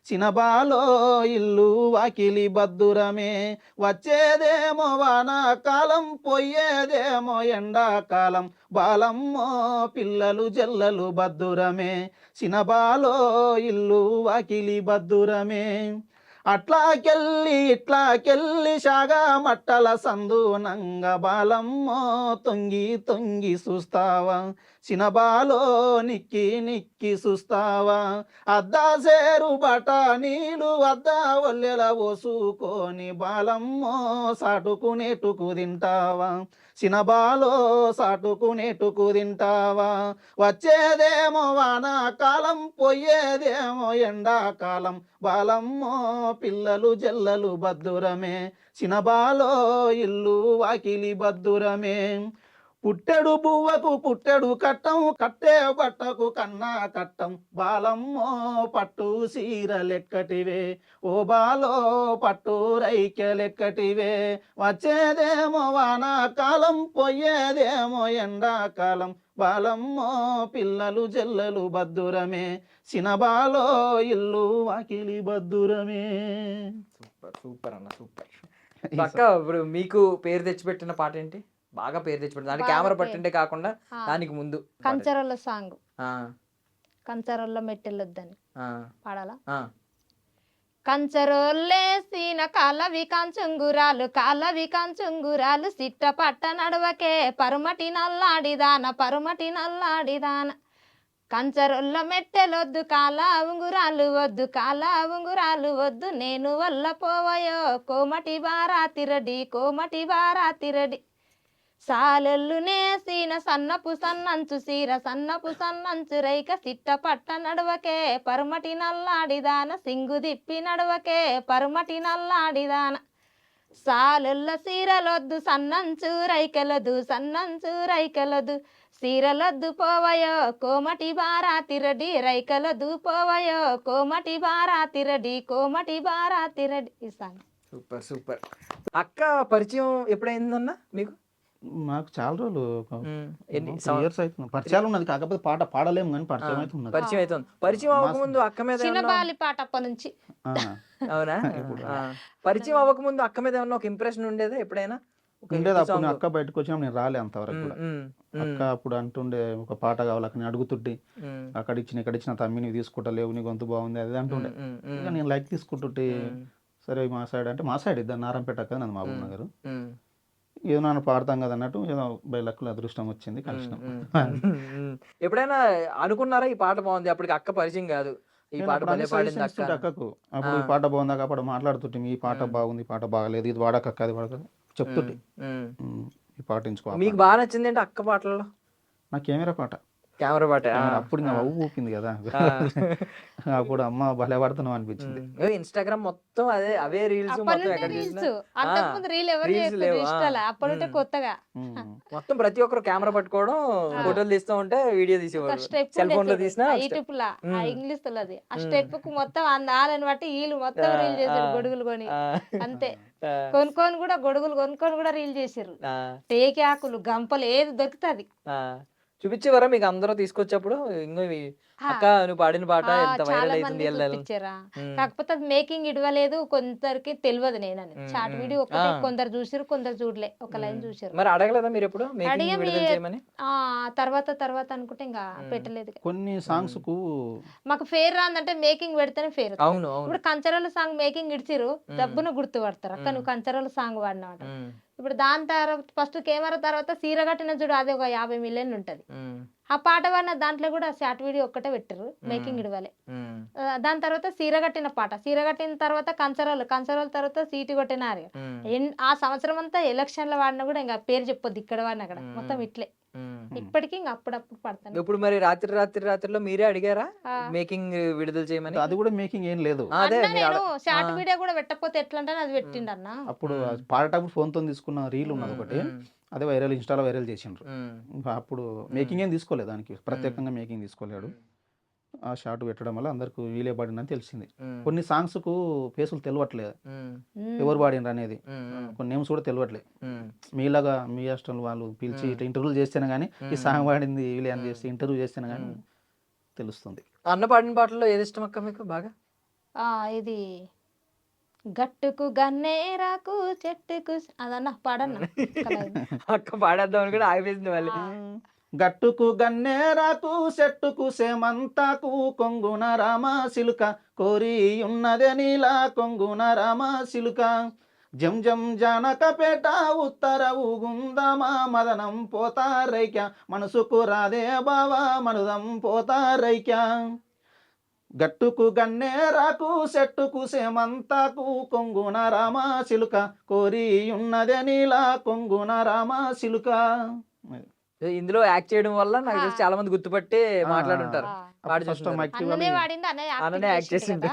చినబాలో ఇల్లు వాకిలి బద్దురమే. వచ్చేదేమో వానాకాలం, పోయేదేమో ఎండాకాలం, బాలమ్మో పిల్లలు జల్లలు బద్దురమే, చినబాలో ఇల్లు వాకిలి బద్దురమే. అట్లాకెళ్ళి ఇట్లాకెళ్ళి షాగా మట్టల సందునంగ, బాలమ్మో తొంగి తొంగి చూస్తావా, చినబాలో నిక్కి నిక్కి చూస్తావా, అద్దా సేరు బట నీళ్ళు అద్దా ఒల్లెల పోసుకొని, బాలమ్మో సాటుకునేటుకు తింటావా, చినబాలో సాటుకునేటుకు తింటావా. వచ్చేదేమో వానాకాలం, పోయేదేమో ఎండాకాలం, బాలమ్మో పిల్లలు జల్లలు బద్దురమే, చినబాలో ఇల్లు వాకిలి బద్దురమే. పుట్టెడు బువ్వకు పుట్టెడు కట్టం, కట్టే బట్టకు కన్నా కట్టం, బాలమ్మో పట్టు సీరలెక్కటివే, ఓ బాలో పట్టు రైకెలెక్కటివే. వచ్చేదేమో వానాకాలం, పోయేదేమో ఎండాకాలం, బాలమ్మో పిల్లలు జల్లలు బద్దురమే, చినబాలో ఇల్లు వాకిలి బద్దురమే. సూపర్ సూపర్ అన్న సూపర్. పక్క ఇప్పుడు మీకు పేరు తెచ్చిపెట్టిన పాట ఏంటి? బాగా పేరు తెచ్చిపెట్టిన అంటే బాగా కెమెరా పేరు. పట్టింటే కాకుండా ఆ, దానికి ముందు కంచరొల్ల సాంగ్, ఆ, కంచరొల్ల మెట్టెలొద్దని ఆ, పాడాలా? ఆ. కంచరోల్లేసిన కాలవి కంచుంగురాలు, కాలవి కంచుంగురాలు, సిట్ట పట్ట నడవకే పరుమటి నల్లాడిదాన, పరుమటి నల్లాడిదాన. కంచరొల్ల మెట్టెలొద్దు, కాల ఉంగురాలు వద్దు, కాల ఉంగురాలు వద్దు, నేను వల్ల పోవయో కోమటి బారాతిరడి, కోమటి బారాతిరడి. సాలెల్లు నేసిన సన్నపు సన్నంచు సీర, సన్నపు సన్నంచు రైక, సిట్ట పట్ట నడవకే పరుమటి నల్లాడిదాన, సింగు దిప్పి నడవకే పరుమటి నల్లాడిదాన. సాలెల్ల సీరలొద్దు, సన్నంచు రైకెలదు, సన్నంచు రైకెలదు, సీరలొద్దు పోవయో కోమటి బారాతిరడి, రైకలదు పోవయో కోమటి బారాతిరడి, కోమటి బారాతిరడి. ఈ సాంగ్ సూపర్ సూపర్. అక్క పరిచయం ఎప్పుడైందన్న మీకు? నాకు చాలా రోజులు, ఎన్ని 2 years అవుతుంది పరిచయాలు ఉన్నది. కాకపోతే పాట పాడలేము కానీ పరిచయం అయితే ఉన్నది. పరిచయం అవుతుంది. పరిచయం అవ్వకముందు అక్క మీద ఏమన్నా- చిన్నబాలి పాట అప్ప నుంచి. ఆ, అవునా? ఆ. పరిచయం అవ్వకముందు అక్క మీద ఏమన్నా ఒక ఇంప్రెషన్ ఉండేదా ఎప్పుడైనా? ఒక ఉండేది. హిట్ అప్పుడు సాంగ్? అక్క బయటకు వచ్చినా నేను రాలే అంతవరకు కూడా. అక్క అప్పుడు అంటుండే ఒక పాట కావాలి, అక్కడ అడుగుతుంటే అక్కడ ఇచ్చిన ఇక్కడ ఇచ్చిన తమ్మి నీవు తీసుకుంటా లేవు, నీ గొంతు బాగుంది అది ఉంటుండే. ఇక నేను లైక్ తీసుకుంటుంటే సరే మా సైడ్ అంటే మా సైడ్ ఇద్దరు నారంపేట కదా, నన్ను మహబూబ్ నగర్, ఏదో నన్ను పాడతాం కదా అన్నట్టు ఏదో బై లక్కుల అదృష్టం వచ్చింది, కలిసినాం. ఎప్పుడైనా అనుకున్నారా ఈ పాట బాగుంది? అప్పటికి అక్క పరిచయం కాదు, ఈ నేను పాట అప్పుడు భలే అన్ని పాడింది suggestions అక్క. ఇస్తుంటే అక్కకు, అప్పుడు ఈ పాట బాగుందా అప్పుడు మాట్లాడుతుంటే ఈ పాట బాగుంది, ఈ పాట బాగలేదు, ఇది వాడక అక్క, అది వాడక చెప్తుంటే ఉమ్. ఈ పాట ఎంచుకో. మీకు బాగా నచ్చింది ఏంటి అక్క పాటలలో? నా కెమెరా పాట కెమెరా పాట అప్పుడు ఇంకా ఊపింది కదా అప్పుడు అమ్మ భలే పడుతున్నాం అనిపించింది. ఇన్స్టాగ్రామ్ మొత్తం అవే రీల్స్ అప్పటి మొత్తం నుండి ఎక్కడ రీల్స్ చూసినా అంతకుముందు రీల్ ఎవరు reels చేస్తారు లేవు, ఇన్స్టాలో అప్పటి నుండి కొత్తగా మొత్తం ప్రతి ఒక్కరు కెమెరా పట్టుకోవడం, ఫోటోలు తీస్తూ ఉంటే వీడియో ఒక తీసేవారు. స్టెప్ సెల్ ఫోన్ లో తీసినా యూట్యూబ్ లా ఇంగ్లీష్ తోలది ఆ స్టెప్ కు మొత్తం వాళ్ళని బట్టి వీళ్ళు మొత్తం రీల్ చేశారు గొడుగులు కొని అంతే. కొనుక్కొని కూడా గొడుగులు కొనుక్కొని కూడా రీల్ చేసారు. టేకి ఆకులు గంపలు ఏది దొరుకుతుంది. చూపించేవారా మీకు అందరూ తీసుకొచ్చేప్పుడు? ఇంకో అక్క నువ్వు పాడిన పాట ఎంత వైరల్ చాలా అవుతుంది మంది ఎల్లెల్లు. చూపించారా. కాకపోతే అది మేకింగ్ ఇడవలేదు, కొందరికి తెలియదు నేనని. షార్ట్ వీడియో ఒకటి కొందరు చూసారు, కొందరు చూడలే, ఒక లైన్ చూసారు. మరి అడగలేదా మీరు ఎప్పుడు మేకింగ్ అడిగాం విడుదల చేయమని? తర్వాత అనుకుంటే ఇంకా పెట్టలేదు. కొన్ని సాంగ్స్ కు మాకు ఫేర్ రాందంటే మేకింగ్ పెడితేనే ఫేర్. అవును అవును. ఇప్పుడు కంచరాల సాంగ్ మేకింగ్ ఇడిచిరు, డబ్బును గుర్తుపడతారు. అక్క నువ్వు కంచరాల సాంగ్ వాడినావట. ఇప్పుడు దాని తర్వాత ఫస్ట్ కెమెరా తర్వాత సీర కట్టిన చూడు, అది ఒక 50 మిలియన్ ఉంటది. ఆ పాట వాడిన దాంట్లో కూడా షార్ట్ వీడియో ఒక్కటే పెట్టారు, మేకింగ్ ఇడవాలి. దాని తర్వాత సీర కట్టిన పాట, సీర కట్టిన తర్వాత కంచరాలు తర్వాత సీటు కొట్టినారు. ఆ సంవత్సరం అంతా ఎలక్షన్ లో వాడినా కూడా ఇంకా పేరు చెప్పొద్దు, ఇక్కడ వాడిన అక్కడ మొత్తం ఇట్లే. ఇప్పటికీ ఇంకా అప్పుడప్పుడు పడతాను. ఇప్పుడు మరి రాత్రిలో మీరే అడిగారా మేకింగ్ విడుదల చేయమని? అది కూడా మేకింగ్ ఏం లేదు. అదే నేను షార్ట్ వీడియో కూడా పెట్టకపోతే ఎట్లా అంటే అది పెట్టిండు అన్న. అప్పుడు పాడేటప్పుడు ఫోన్ తో తీసుకున్న రీల్ ఉన్నది ఒకటి, అదే వైరల్ ఇన్స్టాలో వైరల్ చేసిండ్రు. ఇంకా అప్పుడు మేకింగ్ ఏం తీసుకోలేదు, దానికి ప్రత్యేకంగా మేకింగ్ తీసుకోలేడు. ఆ షార్ట్ పెట్టడం వల్ల అందరికి వీలే పడిందని తెలిసింది. కొన్ని సాంగ్స్ కు ఫేసులు తెలియట్లేదు, ఎవరు పాడినరు అనేది. కొన్ని నేమ్స్ కూడా తెలియట్లేదు. మీలాగా మీ హాస్టల్ వాళ్ళు పిలిచి ఇట్లా ఇంటర్వ్యూలు చేస్తేనే కానీ ఈ సాంగ్ పాడింది వీలే అని చేసి ఇంటర్వ్యూ చేస్తేనే కానీ తెలుస్తుంది. అన్న పాడిన పాటల్లో ఏది ఇష్టం అక్క మీకు బాగా? ఇది గట్టుకు గన్నేరాకు చెట్టుకు అదన్నా పాడన్నా. అక్క పాడేద్దాం అని కూడా ఆగిపోయింది మళ్ళీ. గట్టుకు గన్నేరాకు చెట్టుకు సేమంతాకు కొంగున రామ సిలుక కోరి ఉన్నదే నీలా కొంగున రామ సిలుక జం జం జానకపేట ఉత్తర ఊగుందమా మదనం పోతారైక్య మనసుకు రాదే బావా మనుదం పోతారైక్య గట్టుకు గన్నేరాకు చెట్టుకు సేమంతాకు కొంగున రామ సిలుక కోరి ఉన్నదే నీలా కొంగున రామ సిలుక. ఇందులో యాక్ట్ చేయడం వల్ల నాకు తెలిసి చాలా మంది గుర్తుపట్టి మాట్లాడుంటారు. అన్ననే వాడింది, అన్ననే యాక్ట్ చేసిండు.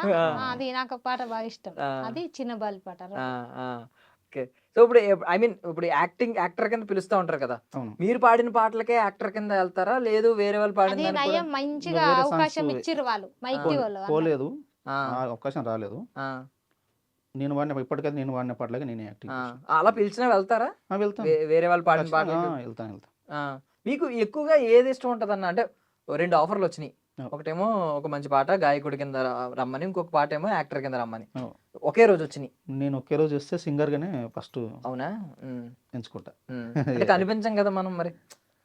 అది నాకు పాట బాగా ఇష్టం, అది చిన్న బాలి పాట. సో ఇప్పుడు ఐ మీన్ ఇప్పుడు యాక్టర్ కింద పిలుస్తా ఉంటారు కదా, మీరు పాడిన పాటలకే యాక్టర్ కింద వెళ్తారా లేదు వేరే వాళ్ళు పాడిన? మంచిగా అవకాశం ఇచ్చిర్రు వాళ్ళు, మైకి వాళ్ళు. పోలేదు, అవకాశం రాలేదు. నేను వాడిన ఇప్పటికైతే నేను వాడిన పాటలకి నేను యాక్టింగ్. అలా పిలిచినా వెళ్తారా? వెళ్తాను, వేరే వాళ్ళు పాడిన పాటలు వెళ్తాను. మీకు ఎక్కువగా ఏది ఇష్టం ఉంటుంది అన్న? అంటే 2 ఆఫర్లు వచ్చినాయి, ఒకటేమో ఒక మంచి పాట గాయకుడి కింద రమ్మని, ఇంకొక పాట ఏమో యాక్టర్ కింద రమ్మని, ఒకే రోజు వచ్చినాయి. నేను ఒకే రోజు వస్తే సింగర్ గానే ఫస్ట్. అవునా? ఎంచుకుంటా. అంటే కనిపించాం కదా మనం, మరి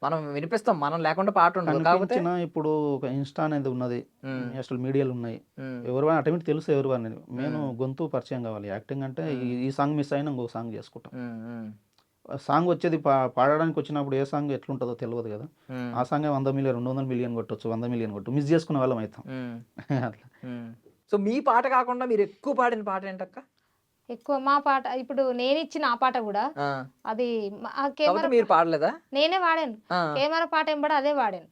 మనం వినిపిస్తాం, మనం లేకుండా పాట ఉండదు. కాకపోతే ఇప్పుడు ఒక ఇన్స్టా అనేది ఉన్నది, అసలు మీడియాలు ఉన్నాయి, ఎవరు ఆటోమేటిక్ తెలుసు ఎవరు అనేది. నేను గొంతు పరిచయం కావాలి. యాక్టింగ్ అంటే ఈ సాంగ్ మిస్ అయినా ఇంకో సాంగ్ చేసుకుంటాం. సాంగ్ వచ్చేది పాడడానికి వచ్చినప్పుడు ఏ సాంగ్ ఎట్లుంటుందో తెలియదు కదా. ఆ సాంగ్ 100 మిలియన్ 200 మిలియన్ కొట్టొచ్చు, 100 మిలియన్ కొట్టు, మిస్ చేసుకునే వాళ్ళం అవుతాం అట్లా. సో మీ పాట కాకుండా మీరు ఎక్కువ పాడిన పాట ఏంటక్క? ఎక్కువ మా పాట ఇప్పుడు నేను ఇచ్చిన ఆ పాట కూడా అది కెమెరా మీరు పాడలేదా? నేనే వాడాను. కెమెరా పాట ఎంబడి అదే వాడాను.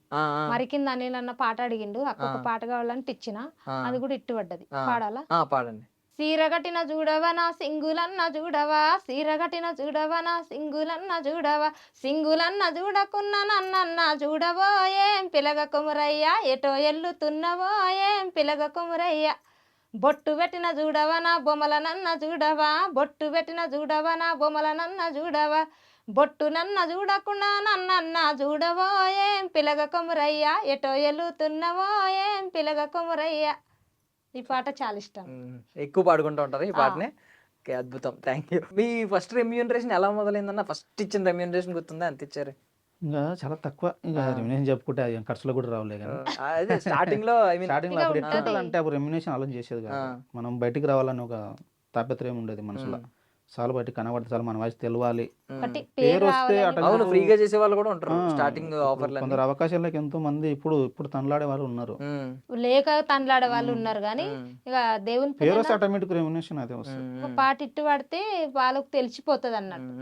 మరి కింద అనిల్ అన్న పాట అడిగిండు, అక్క పాట కావాలని ఇచ్చిన, అది కూడా ఇట్టు పడ్డది. పాడాలా? పాడండి. సీరగట్టిన చూడవనా సింగులన్న చూడవా, సీరగట్టిన చూడవనా సింగులన్న చూడవా, సింగులన్న చూడకున్న నన్నన్న చూడవో ఏం పిలగ కుమరయ్య, ఎటో ఎల్లుతున్నవో ఏం పిలగ కుమరయ్య, బొట్టు పెట్టిన చూడవనా బొమ్మలనన్న చూడవా, బొట్టు పెట్టిన చూడవనా బొమ్మలనన్న చూడవా, బొట్టు నన్న చూడకుండా నన్నన్న చూడవో ఏం పిలగ కుమరయ్య, ఎటో ఎల్లుతున్నవో ఏం పిలగ కుమరయ్య. ఈ పాట చాలా ఇష్టం, ఎక్కువ పాడుకుంటూ ఉంటారు ఈ పాటని. అద్భుతం, thank you. Me first remuneration ఎలా మొదలైందన్న? ఫస్ట్ ఇచ్చిన రెమ్యూనరేషన్ గుర్తుందా? ఎంత ఇచ్చారు? ఇంకా చాలా తక్కువ, ఇంకా రెమ్యునేషన్ చెప్పుకుంటే అది ఖర్చులో కూడా రావులే కానీ. స్టార్టింగ్ లో స్టార్టింగ్ లో అప్పుడు ఎట్లా అంటే అప్పుడు రెమ్యునేషన్ అలా చేసేది కాదు. మనం బయటికి రావాలని ఒక తాపత్రయం ఉండేది మనసులో. చాలు బయట కనబడితే చాలు మన వాయిస్ తెలవాలి. ఒకటి పేరు పేరు వస్తే రావాలని అటు అవును, ఇటు ఫ్రీగా చేసే వాళ్ళు కూడా ఉంటారు ఆ, స్టార్టింగ్ ఇప్పుడు ఆఫర్లు కొందరు అవకాశాలకు ఎంతో మంది ఇప్పుడు తనలాడే వాళ్ళు ఉన్నారు. లేక తండ్లాడే వాళ్ళు ఉన్నారు కానీ ఇక దేవుని పేరు పుణ్యాన వస్తే ఆటోమేటిక్ రెమ్యునేషన్ అదే వస్తుంది. ఒక పాట ఇట్టు పడితే వాళ్ళకు తెలిసిపోతుంది అన్నట్టు.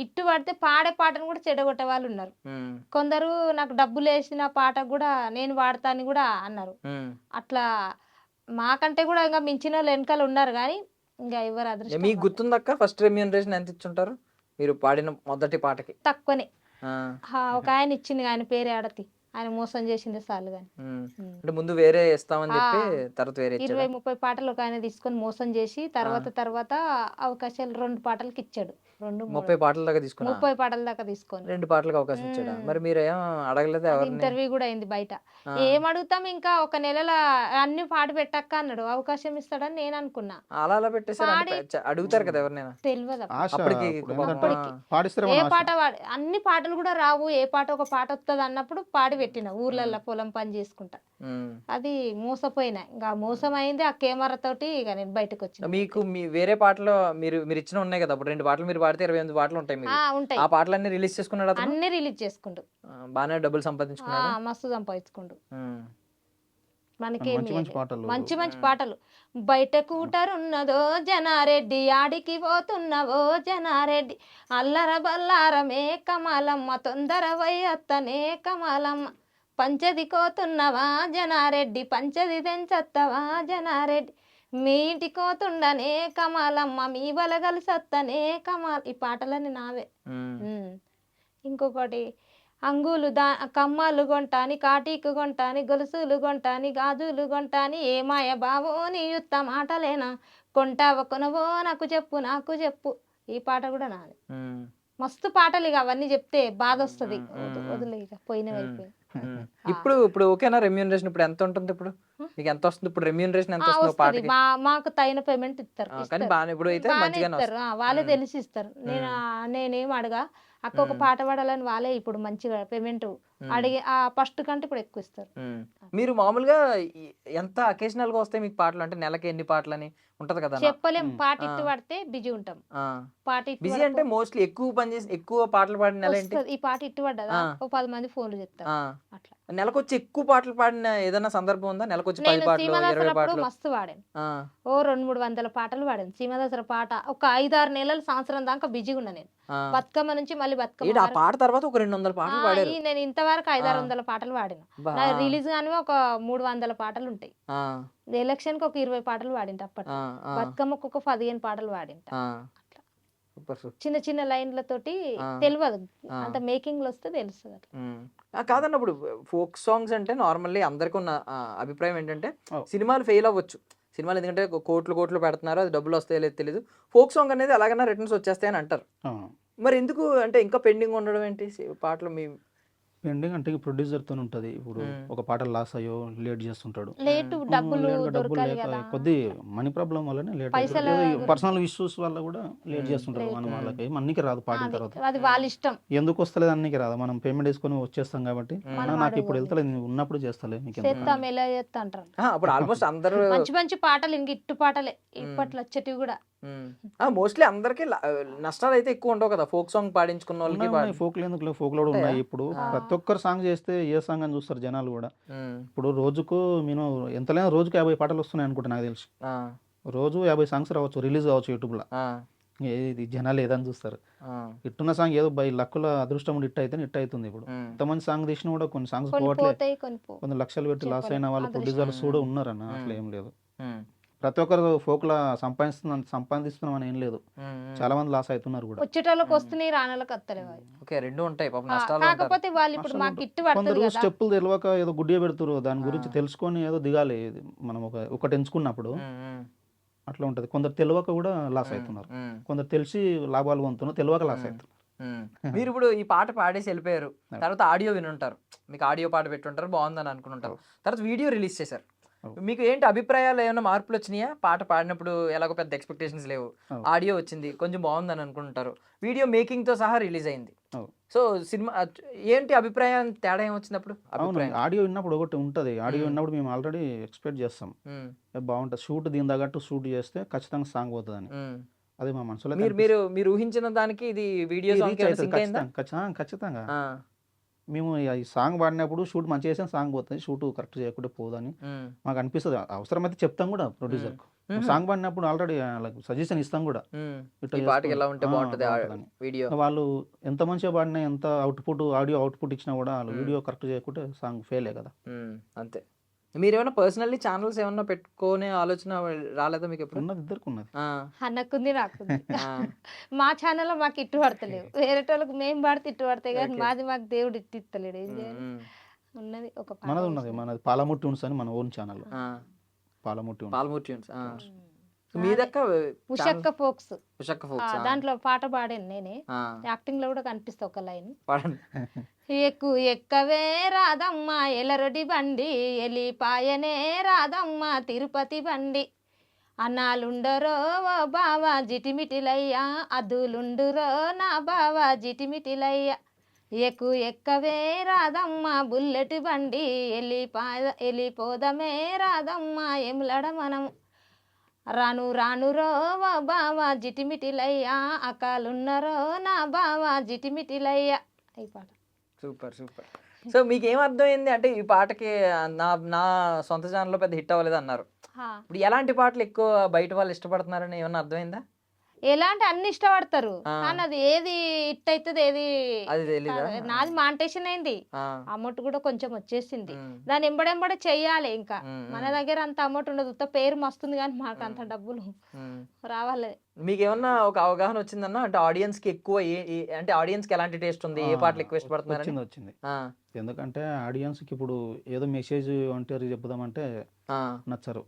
ఇట్టు పడితే పాడే పాటను కూడా చెడగొట్టే వాళ్ళు ఉన్నారు. కొందరు నాకు డబ్బులు వేసిన పాట కూడా నేను వాడతా అని కూడా అన్నారు. అట్లా మాకంటే కూడా ఇంకా మించిన వాళ్ళు వెనకాల ఉన్నారు కానీ ఇంకా ఎవరు అదృష్టం మీకు గుర్తుందక్క ఫస్ట్ రెమ్యూనరేషన్ ఎంత ఇచ్చుంటారు మీరు పాడిన మొదటి పాటకి? తక్కువనే. ఆ, ఒక ఆయన ఇచ్చింది ఆయన పేరే ఆడతి, ఆయన మోసం చేసింది చాలు కానీ. అంటే ముందు వేరే ఇస్తామని చెప్పి తర్వాత వేరే ఇచ్చాడా? 20-30 పాటలు ఒక ఆయన తీసుకొని మోసం చేసి తర్వాత అవకాశాలు 2 పాటలకి ఇచ్చాడు. 30 పాటల దాకా తీసుకున్నా 30 పాటల దాకా తీసుకొని 2 పాటలకు అవకాశం ఇచ్చాడా? మరి మీరు ఏం అడగలేదు ఎవరిని? ఇంటర్వ్యూ కూడా అయింది బయట. ఏం అడుగుతాం, ఇంకా ఒక నెలల అన్ని పాట పెట్టక్క అన్నాడు. అవకాశం ఇస్తాడని నేను అనుకున్నా. అలా పెట్టేసారు అడుగుతారు కదా ఎవరినైనా? తెలియదు ఆశ అప్పటికి ఇప్పుడు పాపం, ఏంటంటే పాడిస్తే ఏ పాట అన్ని పాటలు కూడా రావు, ఏ పాట ఒక పాట వస్తుంది అన్నప్పుడు పాడి పెట్టిన ఊర్లలో పొలం పని చేసుకుంటా. అది మోసపోయినా, ఇంకా మోసం అయింది. ఆ కెమెరా తోటి ఇక నేను బయటకు వచ్చిన. మీకు మీ వేరే పాటలు మీరు ఇచ్చిన ఉన్నాయి కదా, అప్పుడు 2 పాటలు మీరు పాడితే 28 పాటలు ఉంటాయి మీకు. ఉంటాయి, ఆ పాటలన్నీ రిలీజ్ చేసుకున్నాడు అతను? అన్ని రిలీజ్ చేసుకుంటూ బాగానే డబ్బులు సంపాదించుకున్నాడు. మస్తు సంపాదించుకుంటూ. మనకి మంచి మంచి పాటలు మంచి మంచి పాటలు. బయట కూటరున్నదో జనారెడ్డి, ఆడికి పోతున్నవో జనారెడ్డి, అల్లర బల్లారమే కమలమ్మ, తొందర వయ్యత్తనే కమలమ్మ, పంచది కోతున్నవా జనారెడ్డి, పంచది తెంచత్తవా జనారెడ్డి, మీ ఇంటి కోతుండనే కమలమ్మ, మీ బలగలు సత్తనే కమల్. ఈ పాటలన్నీ నావే. ఇంకొకటి అంగులు కమ్మలు కొంటాని, కాటీకు కొంటాని, గొలుసులు కొంటాని, గాజులు కొంటాని, ఏమాయ బావో నీ యుత్త మాటలేనా, కొంటావ కొనవో నాకు చెప్పు. ఈ పాట కూడా నాది. మస్తు పాటలు, ఇక అవన్నీ చెప్తే బాధ వస్తుంది. వదిలే ఇక పోయినవైపోయి. ఇప్పుడు ఓకేనా రెమ్యూనరేషన్? ఇప్పుడు ఎంత ఉంటుంది? ఇప్పుడు మీకు ఎంత వస్తుంది? ఇప్పుడు రెమ్యూనరేషన్ ఎంత వస్తుంది పాటకి? మాకు తగిన పేమెంట్ ఇస్తారు. కానీ బాగా ఇప్పుడు అయితే బాగానే మంచిగానే ఇస్తారు. వాళ్ళే తెలిసి ఇస్తారు. నేనేం అడగా, అక్క ఒక పాట పాడాలని వాళ్ళే ఇప్పుడు మంచిగా పేమెంట్ అడిగి ఫస్ట్ కంటే ఇప్పుడు ఎక్కువ ఇస్తారు. మీరు మామూలుగా ఎంత అకేషనల్ గా వస్తాయి మీకు పాటలు? అంటే నెలకి ఎన్ని పాటలు అని ఉంటది కదా? చెప్పలేం. పాట ఇట్టు పడితే బిజీ ఉంటాం. పాట బిజీ అంటే మోస్ట్లీ ఎక్కువ పని చేసి ఎక్కువ పాటలు పాడిన నెల ఏంటి? ఈ పాట ఇట్టు పడ్డదా ఓ 10 మంది ఫోన్లు చెప్తారు. అట్లా నెలకొచ్చి ఎక్కువ పాటలు పాడిన ఏదైనా సందర్భం ఉందా? నెలకొచ్చి 10 పాటలు 20 సీమదసరా పాటలు? మస్తు పాడాను. ఓ 200-300 పాటలు పాడాను. సీమదసరా పాట ఒక 5-6 నెలలు, సంవత్సరం దాకా బిజీగా ఉన్నా నేను. బతుకమ్మ నుంచి మళ్ళీ బతుకమ్మ ఆ పాట తర్వాత ఒక 200 పాటలు పాడారు. నేను ఇంతవరకు 500-600 పాటలు పాడిన. రిలీజ్ గానీ ఒక 300 పాటలు ఉంటాయి. ఎలక్షన్ కి ఒక 20 పాటలు పాడింట. అప్పటి బతుకమ్మకు ఒక 15 పాటలు పాడింట. చిన్న చిన్న లైన్లతోటి తెలియదు, అంత మేకింగ్ లో వస్తే తెలుస్తుంది. అట్లా కాదన్నప్పుడు ఫోక్ సాంగ్స్ అంటే నార్మల్లీ అందరికీ ఉన్న అభిప్రాయం ఏంటంటే సినిమాలు ఫెయిల్ అవ్వచ్చు. సినిమాలు ఎందుకంటే కోట్లు పెడుతున్నారు, అది డబ్బులు వస్తాయో లేదు తెలియదు. ఫోక్ సాంగ్ అనేది ఎలాగైనా రిటర్న్స్ వచ్చేస్తాయని అంటారు. మరి ఎందుకు అంటే ఇంకా పెండింగ్ ఉండడం ఏంటి పాటలు? మీ పెండింగ్ అంటే ప్రొడ్యూసర్ తో ఉంటది. ఇప్పుడు ఒక పాట లాస్ అయ్యో లేట్ చేస్తుంటాడు, డబ్బులు లేక కొద్ది మనీ ప్రాబ్లం వల్లనే లేట్, పర్సనల్ ఇష్యూస్ వల్ల కూడా లేట్ చేస్తుంటారు. మనం వాళ్ళకి అన్నికి రాదు పాడిన తర్వాత. అది వాళ్ళ ఇష్టం. ఎందుకు వస్తలేదు అన్నికి రాదు, మనం పేమెంట్ వేసుకొని వచ్చేస్తాం కాబట్టి. నాకు ఇప్పుడు వెళ్తలేదు, నేను ఉన్నప్పుడు చేస్తలే అప్పుడు ఆల్మోస్ట్ అందరూ మంచి మంచి పాటలు, ఇంక ఇట్టు పాటలే ఇప్పట్లో వచ్చేటివి కూడా. మోస్ట్లీ అందరికి నష్టాలు అయితే ఎక్కువ ఉండవు కదా ఫోక్ సాంగ్ పాడించుకున్న వాళ్ళకి. ఫోక్ ఎందుకు, ఫోక్ లో కూడా ఉన్నాయి. ఇప్పుడు ప్రతి ఒక్కరు సాంగ్ చేస్తే ఏ సాంగ్ అని చూస్తారు జనాలు కూడా. ఇప్పుడు రోజుకు నేను ఎంతలేనా రోజుకు 50 పాటలు వస్తున్నాయి అనుకుంటా నాకు తెలిసి. రోజు 50 సాంగ్స్ రావచ్చు, రిలీజ్ కావచ్చు యూట్యూబ్ లో. ఇది జనాలు ఏదని చూస్తారు. ఇట్టున్న సాంగ్ ఏదో బై లక్కుల అదృష్టం ఉండి ఇట్ అయితే ఇట్ అవుతుంది. ఇప్పుడు ఇంతమంది సాంగ్ తీసినా కూడా కొన్ని సాంగ్స్ పోవట్లేదు. కొన్ని లక్షలు పెట్టి లాస్ అయిన వాళ్ళు ప్రొడ్యూసర్స్ కూడా ఉన్నారన్న. అట్లా ఏం లేదు, ప్రతి ఒక్కరు ఫోక్లా సంపాదిస్తున్నాం అని ఏం లేదు. చాలా మంది లాస్ అవుతున్నారు కూడా. వచ్చేటోళ్ళకి వస్తున్నాయి, రానోళ్ళకి వస్తలేవు. రెండు ఉంటాయి నష్టాలు. కాకపోతే వాళ్ళు ఇప్పుడు మాకు ఇట్టు కొందరు స్టెప్పులు తెలియక ఏదో గుడ్డిగా పెడుతురు, దాని గురించి తెలుసుకొని ఏదో దిగాలి. మనం ఒకటి ఎంచుకున్నప్పుడు అట్లా ఉంటది. కొందరు తెలియక కూడా లాస్ అవుతున్నారు, కొందరు తెలిసి లాభాలు పొందుతున్నారు, తెలియక లాస్ అవుతున్నారు. మీరు ఇప్పుడు ఈ పాట పాడేసి వెళ్ళిపోయారు, తర్వాత ఆడియో వినుంటారు, మీకు ఆడియో పాట పెట్టుంటారు, బాగుందని అనుకుంటారు. తర్వాత వీడియో రిలీజ్ చేశారు. మీకు ఏంటి అభిప్రాయాలు, ఏమైనా మార్పులు వచ్చినాయా? పాట పాడినప్పుడు ఎలాగో పెద్ద ఎక్స్పెక్టేషన్స్ లేవు, ఆడియో వచ్చింది కొంచెం బాగుందని అనుకుంటారు, వీడియో మేకింగ్ తో సహా రిలీజ్ అయింది. సో సినిమా ఏంటి అభిప్రాయం, తేడా ఏమొచ్చినప్పుడు? ఆడియో విన్నప్పుడు ఒకటి ఉంటది, ఆడియో విన్నప్పుడు మేము ఆల్రెడీ ఎక్స్పెక్ట్ చేస్తాం బాగుంటుంది, షూట్ దీని తగ్గట్టు షూట్ చేస్తే ఖచ్చితంగా సాంగ్ పోతుందని. అది మా మనసులో మీరు మీరు మీరు ఊహించిన దానికి ఇది వీడియో సాంగ్ సింక్ అయిందా? ఖచ్చితంగా ఆ, మేము ఈ సాంగ్ పాడినప్పుడు షూట్ మంచిగా చేసిన సాంగ్ పోతుంది, షూట్ కరెక్ట్ చేయకుండా పోదని ఉమ్, మాకు అనిపిస్తుంది. అవసరమైతే చెప్తాం కూడా ప్రొడ్యూసర్కు. సాంగ్ పాడినప్పుడు ఆల్రెడీ వాళ్ళకి సజెషన్ ఇస్తాం కూడా, ఉమ్. ఇట్లా ఈ పాటకి ఎలా ఉంటే చేసుకోండి. బాగుంటది ఆ బాగుంటుందని. వీడియో. వాళ్ళు ఎంత మంచిగా పాడినా, ఎంత అవుట్పుట్ ఆడియో అవుట్పుట్ ఇచ్చినా కూడా వాళ్ళు వీడియో కరెక్ట్ చేయకుంటే సాంగ్ ఫెయిలే కదా. అంతే. మీరు ఏమైనా పర్సనల్లీ ఛానల్స్ ఏమన్నా పెట్టుకునే ఆలోచన రాలేదా మీకు ఎప్పుడు? ఉన్నది ఇద్దరికి ఉన్నది. ఆ, అన్నకుంది నాకుంది. ఆ, మా ఛానల్లో మాకు ఇట్టు పడతలేవు, వేరే వాళ్ళకి మేము పాడితే ఇట్టు పడతాయి కానీ Okay. మాది మాకు దేవుడు ఇట్టు ఇస్తలేడు. ఏం చేయాలి? ఉమ్, ఉన్నది ఒక పాట మనది ఉన్నది, వేసిన. మనది పాలమూర్తి ట్యూన్స్ అని మన ఓన్ ఛానల్. ఆ, పాలమూర్తి ట్యూన్స్. పాల్మూర్ ట్యూన్స్. మీదక్క ఉషక్క ఫోక్స్ ఉషక్క ఫోక్స్. దాంట్లో పాట పాడాను నేనే, యాక్టింగ్ లో కూడా కనిపిస్తా ఒక లైన్. పాడండి. ఎక్కవే రాదమ్మ ఎలరొడి బండి, ఎలిపాయనే రాదమ్మ తిరుపతి బండి, అన్నాలుండరో ఓ బావా జిటిమిటిలయ్యా, అద్దులుండురో నా బావా జిటిమిటిలయ్యా, ఎక్కవే రాదమ్మ బుల్లెట్ బండి, ఎలిపోదమే రాదమ్మ ఎములడ మనము, రాను రానురో ఓ బావా జిటిమిటిలయ్యా, అకాలున్నరో నా బావా జిటిమిటిలయ్యా. ఈ పాట సూపర్ సూపర్. సో మీకు ఏం అర్థమైంది అంటే ఈ పాటకి నా నా సొంత ఛానల్లో పెద్ద హిట్ అవ్వలేదు అన్నారు. హా. ఇప్పుడు ఎలాంటి పాటలు ఎక్కువ బయట వాళ్ళు ఇష్టపడుతున్నారని ఏమన్నా అర్థమైందా? ఎలాంటి అన్ని ఇష్టపడతారు ఆ. కానీ అది ఏది హిట్ అవుతుంది ఏది అది తెలీదా? నాది మాంటేషన్ అయింది, ఆ, అమౌంట్ కూడా కొంచెం వచ్చేసింది, ఉమ్, దాని ఎంబడెంబడే చెయ్యాలి. ఇంకా ఉమ్, మన దగ్గర అంత అమౌంట్ ఉండదు, ఉత్త పేరు మస్తుంది కానీ మాకు అంత డబ్బులు ఉమ్. రావాలి. మీకు ఏమన్నా ఒక అవగాహన వచ్చిందన్న అంటే ఆడియన్స్ కి ఎక్కువ అంటే ఆడియన్స్ కి ఎలాంటి టేస్ట్ ఉంది, ఏ పాటలు ఎక్కువ ఇష్టపడుతున్నారని? వచ్చింది. ఎందుకంటే ఆడియన్స్కి ఇప్పుడు ఏదో మెసేజ్ ఒంటరి చెప్పుదామంటే నచ్చరు.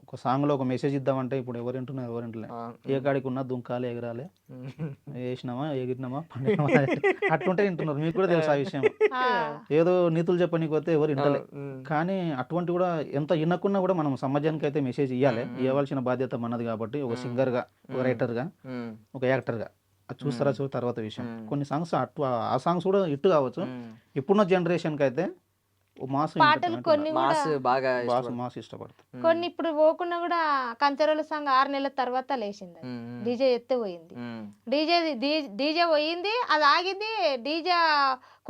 ఒక సాంగ్లో ఒక మెసేజ్ ఇద్దామంటే ఇప్పుడు ఎవరు వింటున్నారు, ఎవరు వింటలే. ఏ కాడికి ఉన్నా దుంకాలి, ఎగరాలి, వేసినామా ఎగిరినామా పండినామా అట్లుంటే వింటున్నారు. మీకు కూడా తెలుసు ఆ విషయం. ఏదో నీతులు చెప్పనీకి పోతే ఎవరు వింటలే. కానీ అటువంటి కూడా ఎంత వినకున్నా కూడా మనం సమాజానికి అయితే మెసేజ్ ఇవ్వాలి. ఇవ్వాల్సిన బాధ్యత మనది కాబట్టి ఒక సింగర్గా, ఒక రైటర్గా, ఒక యాక్టర్గా అది చూస్తారా తర్వాత విషయం. కొన్ని సాంగ్స్ ఆ సాంగ్స్ కూడా హిట్ కావచ్చు. ఇప్పుడున్న జనరేషన్కి అయితే మాస్ పాటలు కొన్ని కూడా మాస్ బాగా మాస్ ఇష్టపడతారు. కొన్ని ఇప్పుడు పోకుండా కూడా కంచెరోల సాంగ్ 6 నెలల తర్వాత లేచింది, డీజే ఎత్తే పోయింది, డీజే పోయింది, అది ఆగింది. డీజే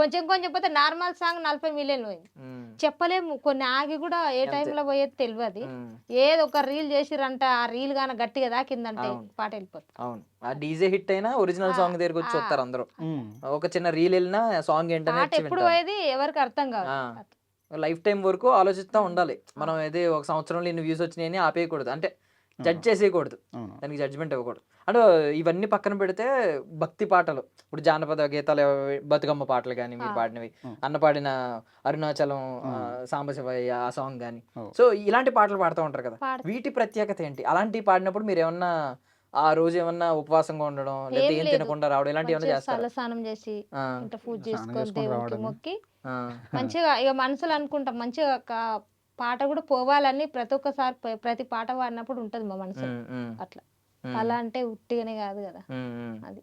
కొంచెం కొంచెం పోతే నార్మల్ సాంగ్ 40 మిలియన్ పోయింది. చెప్పలేము, కొన్ని ఆగి కూడా ఏ టైంలో పోయేది తెలియదు. ఏదో ఒక రీల్ చేసిరంట, ఆ రీల్ గాన గట్టిగా దాకిందంటే పాట వెళ్ళిపోతుంది. అవును, ఆ డీజే హిట్ అయినా ఒరిజినల్ సాంగ్ దగ్గరికి వచ్చి వస్తారు అందరూ. ఒక చిన్న రీల్ వెళ్ళినా సాంగ్ ఏంటనే పాట ఎప్పుడు పోయేది ఎవరికి అర్థం కాదు. లైఫ్ టైం వరకు ఆలోచిస్తూ ఉండాలి మనం. ఏది ఒక సంవత్సరంలో ఇన్ని వ్యూస్ వచ్చినాయని ఆపేయకూడదు, అంటే జడ్జ్ చేసేయకూడదు, దానికి జడ్జ్మెంట్ ఇవ్వకూడదు. అంటే ఇవన్నీ పక్కన పెడితే భక్తి పాటలు, ఇప్పుడు జానపద గీతాలు, బతుకమ్మ పాటలు కానీ మీరు పాడినవి, అన్న పాడిన అరుణాచలం సాంబశివయ్య ఆ సాంగ్ కానీ, సో ఇలాంటి పాటలు పాడుతూ ఉంటారు కదా, వీటి ప్రత్యేకత ఏంటి? అలాంటివి పాడినప్పుడు మీరు ఏమన్నా ఆ రోజు ఏమన్నా ఉపవాసంగా ఉండడం, లేదా ఏం తినకుండా రావడం, ఇలాంటివి ఏమైనా చేస్తారు? స్నానం చేసి ఇంత పూజ చేసుకొని దేవుడికి మొక్కి మంచిగా ఇక మనసులో అనుకుంటాం, మంచిగా పాట కూడా పోవాలని ప్రతి పాట పాడినప్పుడు ఉంటది మా మనసు. అట్లా అలా అంటే ఉట్టిగానే కాదు కదా, అది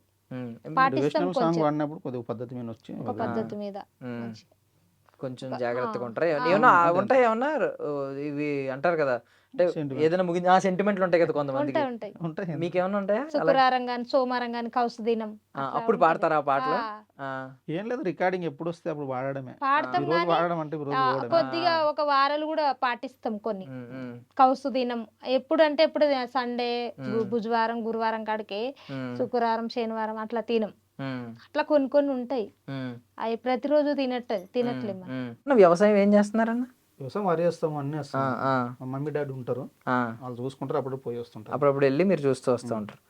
పాటిస్తాం. సాంగ్ పాడినప్పుడు కొద్దిగా పద్ధతి మీద వచ్చి ఒక పద్ధతి మీద కొంచెం జాగ్రత్తగా ఉంటారు. ఏమన్నా ఉంటాయి, ఏమన్నా ఇవి అంటారు కదా, అంటే ఏదైనా ముగించి సెంటిమెంట్లు ఉంటాయి కదా కొంతమందికి, ఉంటాయి. మీకేమన్నా ఉంటాయా? శుక్రవారం గాని సోమవారం గాని కౌసు దినం అప్పుడు పాడతారా ఆ పాటలు? ఏం లేదు, రికార్డింగ్ ఎప్పుడు వస్తే అప్పుడు వాడడమే. పాడతాం వాడడం అంటే కొద్దిగా ఒక వారాలు కూడా పాటిస్తాం. కొన్ని కౌసు దినం ఎప్పుడు అంటే ఎప్పుడు సండే, బుధవారం, గురువారం కాడికి, శుక్రవారం, శనివారం అట్లా తినం. అట్లా కొన్ని కొన్ని ఉంటాయి, అవి ప్రతిరోజు తినట్లేము. వ్యవసాయం ఏం చేస్తున్నారన్న? వ్యవసాయం వరి వేస్తాము, అన్నీ వేస్తాం. మా మమ్మీ డాడీ ఉంటారు, వాళ్ళు చూసుకుంటారు, అప్పుడు పోయి వస్తుంటారు. అప్పుడప్పుడు వెళ్ళి మీరు చూస్తూ వస్తూ ఉంటారు.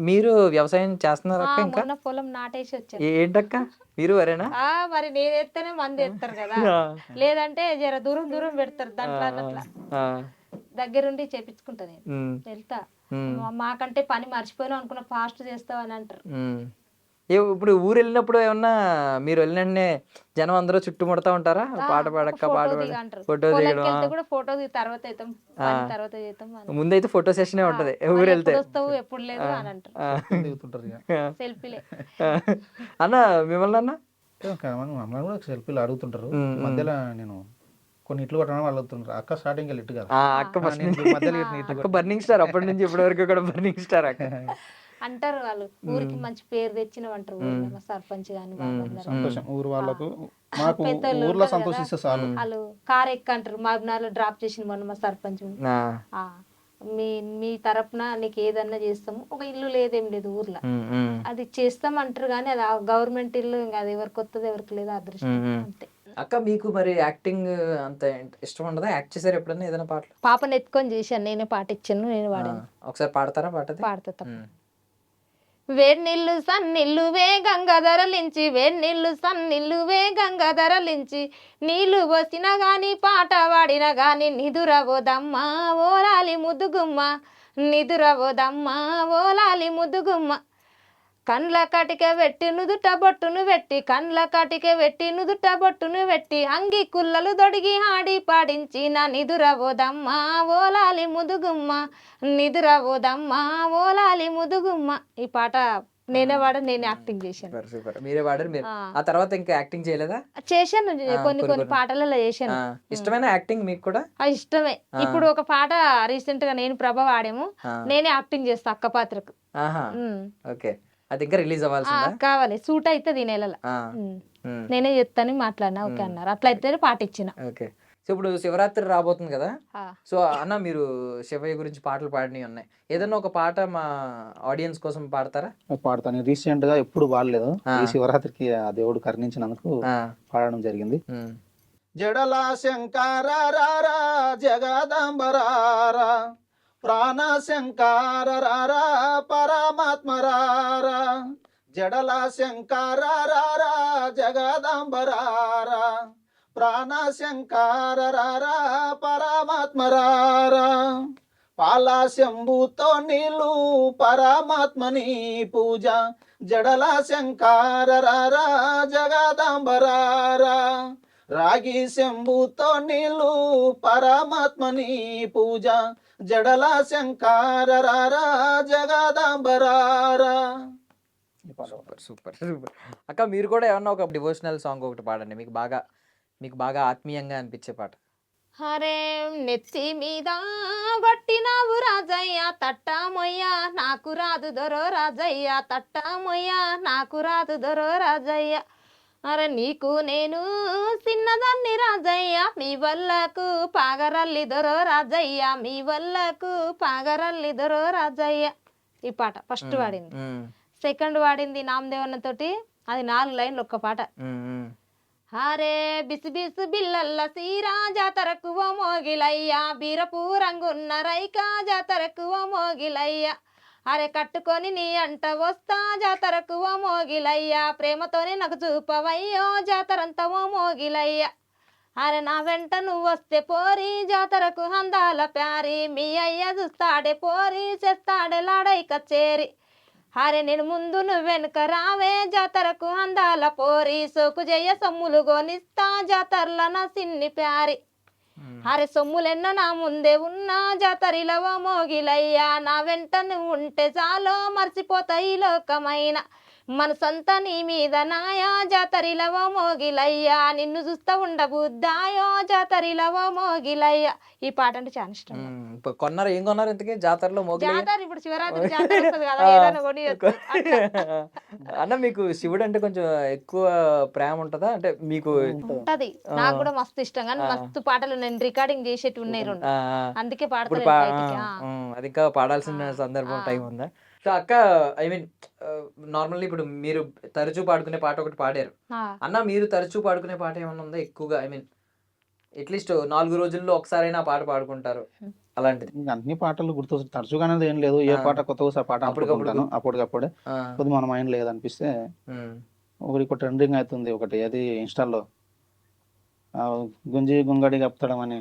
మీరు వ్యవసాయం చేస్తున్నారు అక్క? ఇంకా పొలం నాటేసి వచ్చారు. ఏంటక్క మీరు వరేనా? మరి నేను ఎత్తేనే మంది ఎత్తారు కదా, లేదంటే జర దూరం దూరం పెడతారు. దాంట్లో అట్లా దగ్గరుండి చేపించుకుంటా, నేను వెళ్తా. మాకంటే పని మర్చిపోయినా అనుకున్నా, ఫాస్ట్ చేస్తావు అని అంటారు. ఇప్పుడు ఊరు వెళ్ళినప్పుడు ఏమన్నా మీరు వెళ్ళినట్టే జనం అందరూ చుట్టుముడతా ఉంటారా? పాట పాడక్క, పాట ఫోటో దిగడం, ఫోటో తర్వాత అవుతాం, తర్వాత చేస్తాం. ముందైతే ఫోటో సెషనే ఉంటది ఊరు వెళ్తే. వస్తావు ఎప్పుడు లేదు అని అంటారు, సెల్ఫీలే. అన్న మిమ్మల్ని అన్న మమ్మల్ని కూడా సెల్ఫీలు అడుగుతుంటారు. మధ్యలో నేను కొన్ని ఇట్లు కొట్టడం వాళ్ళు వస్తుంటారు. అక్క స్టార్టింగ్ వెళ్ళి ఇట్టు కదా, అక్క ఫస్ట్ నేను నుంచి మధ్యలో ఇటు ఇటు అక్క బర్నింగ్ స్టార్ అప్పటి నుంచి ఇప్పటి వరకు కూడా బర్నింగ్ స్టార్ అక్క. అంటారు వాళ్ళు ఊరికి మంచి పేరు తెచ్చిన అంటారు ఊర్లో మా సర్పంచ్ కానీ వాళ్ళందరూ. సంతోషం ఊరు వాళ్ళకు, మాకు పెద్దోళ్ళు ఊర్లో ఉంటారు కదా, సంతోషిస్తే చాలు. వాళ్ళు కార్ ఎక్కంటారు మహబూబ్నగర్లో డ్రాప్ చేసిన మొన్న మా సర్పంచ్. మీ మీ తరపున నీకు ఏదన్నా చేస్తాము, ఒక ఇల్లు లేదేం లేదు ఊర్లో, అది చేస్తాం అంటారు కానీ అది గవర్నమెంట్ ఇల్లు, ఇంకా అది ఎవరికి వస్తుంది ఎవరికి లేదు అదృష్టం అంతే. అక్క మీకు మరి యాక్టింగ్ అంత ఇష్టం ఉండదా? యాక్ట్ చేశారు ఎప్పుడన్నా ఏదైనా పాటలు? పాపను ఎత్తుకొని చేశాను, నేనే పాట ఇచ్చాను, నేను వాడాను. ఒకసారి పాడతారా పాట? పాడతా తప్ప. వేడినీళ్ళు సన్నిళ్ళు వేగంగా ధరలించి, వేడినీళ్ళు సన్నిళ్ళు వేగంగా ధరలించి, నీళ్లు పోసినా గాని పాట వాడినా గాని నిదురవోదమ్మా ఓలాలి ముద్దుగుమ్మ, నిదురవోదమ్మా ఓలాలి ముద్దుగుమ్మ. కండ్ల కటిక వెట్టి నుదుట బొట్టును వెట్టి, కండ్ల కటిక వెట్టి నుదుట బొట్టును వెట్టి, అంగి కుల్లలు దొడిగి ఆడి పాడించి నా నిదురవోదమ్మా ఓలాలి ముదుగుమ్మ, నిదురవోదమ్మా ఓలాలి ముదుగుమ్మ. ఈ పాట నేనే నేనే యాక్టింగ్ చేశాను. సూపర్, మీరే పాడారు. మీరు ఆ తర్వాత ఇంకా యాక్టింగ్ చేయలేదా? చేశాను, కొన్ని కొన్ని పాటలలో చేశాను. ఇష్టమైన యాక్టింగ్ మీకు కూడా? ఇష్టమే. ఇప్పుడు ఒక పాట రీసెంట్ గా నేను ప్రభ వాడాము, నేనే యాక్టింగ్ చేస్తా అక్క పాత్రకు. ఓకే, అది ఇంకా రిలీజ్ అవ్వాల్సిందా? కావాలి, సూట్ అయితే ఈ నెలలో నేనే చెప్తాను మాట్లాడినా, ఓకే అన్నారు. అట్లా అయితే పాట ఇచ్చిన. ఓకే, సో ఇప్పుడు శివరాత్రి రాబోతుంది కదా, సో అన్న మీరు శివయ్య గురించి పాటలు పాడినవి ఉన్నాయి, ఏదన్నా ఒక పాట మా ఆడియన్స్ కోసం పాడతారా? పాడతాను. రీసెంట్ గా ఎప్పుడు పాడలేదు, ఈ శివరాత్రికి ఆ దేవుడు కరుణించినందుకు పాడడం జరిగింది. జడల శంకర రారా జగదంబరారా, ప్రాణ శంకర రారా పరమాత్మ రారా, జడల శంకర రారా జగదంబరారా, ప్రాణ శంకర రారా పరమాత్మ రారా, పాల శంభుతో నీళ్ళు పరమాత్మని పూజ, జడల శంకర రారా జగదంబరారా, రాగి శంభుతో నీళ్ళు పరమాత్మని పూజ, జడల శంకర రారా జగదంబరారా. Super super super. అక్క మీరు కూడా ఏమన్నా ఒక డివోషనల్ సాంగ్ ఒకటి పాడండి, మీకు బాగా ఆత్మీయంగా అనిపించే పాట. హరే నెత్తి మీద పట్టినావు రాజయ్య తట్టామొయ్య, నాకు రాదు దొరో రాజయ్య తట్టామొయ్య, నాకు రాదు దొరో రాజయ్య. అరే నీకు నేను చిన్నదాన్ని రాజయ్య, మీ వల్లకు పాగరల్లి దొరో రాజయ్య, మీ వల్లకు పాగరల్లి దొరో రాజయ్య. ఈ పాట ఫస్ట్ వాడింది. సెకండ్ వాడింది నామదేవన్న తోటి, అది 4 లైన్లు ఒక్క పాట. హరే బిసు బిసు బిల్లల్ల సీరా జాతరకు ఓ మోగిలయ్య, బీరపు రంగున్న రైకా జాతరకు ఓ మోగిలయ్య, అరే కట్టుకొని నీ అంట వస్తా జాతరకు ఓ మోగిలయ్య, ప్రేమతోనే నాకు చూపవయ్యో జాతరంతా ఓ మోగిలయ్య, అరే నా వెంట నువ్వు వస్తే పోరి జాతరకు అందాల ప్యారి, మీ అయ్య చూస్తాడే పోరి చేస్తాడే లాడై కచేరి, హరే నేను ముందు నువ్వు వెనుక రావే జాతరకు అందాల పోరి, సోకు జయ సొమ్ములు గోనిస్తా జాతరల నా సిన్ని ప్యారి, హరే సొమ్ములెన్న నా ముందే ఉన్నా జాతరిలో ఓ మోగిలయ్యా, నా వెంట నువ్వు ఉంటే చాలో మర్చిపోతా ఈ లోకమైన, మనసంతా నీ మీద నాయా జాతరిలో ఓ మోగిలయ్యా, నిన్ను చూస్తా ఉండబుద్దాయో జాతరిలో ఓ మోగిలయ్యా. ఈ పాట అంటే చాలా ఇష్టం. కొన్నారు, ఏం కొన్నారు ఇంతకీ జాతరలో? జాతర ఇప్పుడు శివరాత్రి జాతర వస్తుంది కదా, ఏదైనా కొని అన్న మీకు శివుడు అంటే కొంచెం ఎక్కువ ప్రేమ ఉంటదా? అంటే మీకు ఉంటది, నాకు కూడా మస్తు ఇష్టం, కానీ మస్తు పాటలు నేను రికార్డింగ్ చేసేటి ఉన్నాయి 2, అందుకే పాడతాను. అది ఇంకా పాడాల్సిన సందర్భం టైం ఉందా? సో అక్క, ఐ మీన్ నార్మల్లీ ఇప్పుడు మీరు తరచూ పాడుకునే పాట ఒకటి పాడారు అన్న, మీరు తరచూ పాడుకునే పాట ఏమన్నా ఉందా ఎక్కువగా? ఐ మీన్ అట్లీస్ట్ 4 రోజుల్లో ఒకసారైనా పాట పాడుకుంటారు అలాంటిది? అన్ని పాటలు గుర్తు తరచుగా అనేది ఏం లేదు, ఏ పాట కొత్త పాట అప్పటికప్పుడే కొద్ది మన మైండ్ లేదనిపిస్తే ఒకటి ట్రెండింగ్ అవుతుంది ఒకటి, అది ఇన్స్టాల్లో గుంజి గుంగడి కప్తాడం అని,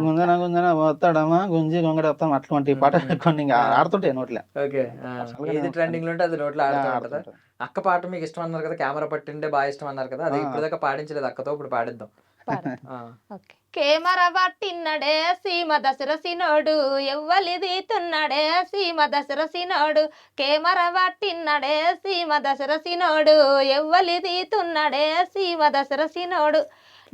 గుంజన గుంజన పోతాడమా గుంజి గుంగడి కప్తాం, అట్లాంటి పాట కొన్ని ఆడుతుంటాయి నోట్లే. ఏది ట్రెండింగ్ లో ఉంటే అది నోట్లో ఆడుతుంటా. అక్క పాట మీకు ఇష్టం అన్నారు కదా, కెమెరా పట్టింటే బాగా ఇష్టం అన్నారు కదా, అది ఇప్పుడు దాకా పాడించలేదు అక్కతో, ఇప్పుడు పాడిద్దాం. కెమెరా పట్టిన్నడే సీమ దశరసినోడు, ఎవ్వలిది తున్నడే సీమ దశరసినోడు, కెమెరా పట్టిన్నడే సీమ దశరసినోడు, ఎవ్వలిది తున్నడే సీమ దశరసినోడు,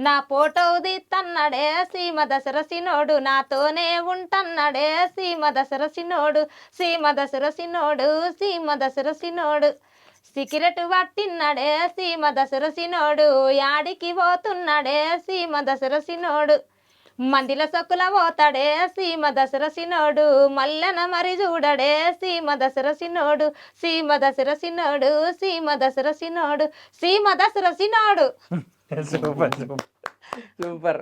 నా ఫోటో తీత్తన్నాడే సీమ దశరసినోడు, నాతోనే ఉంటన్నాడే సీమ దశరసినోడు, సీమ దశరసినోడు, సీమ దశరసినోడు. సిగరెట్ పట్టిన్నాడే సీమ దశరసినోడు, యాడికి పోతున్నాడే సీమ దశరసినోడు. మందిల సొక్కుల పోతాడే సీమ దశరసినోడు, మల్లెన మరి చూడడే సీమ దశరసినోడు, సీమ దశరసినోడు, సీమ దశరసినోడు, సీమ దశరసినోడు. Super super super.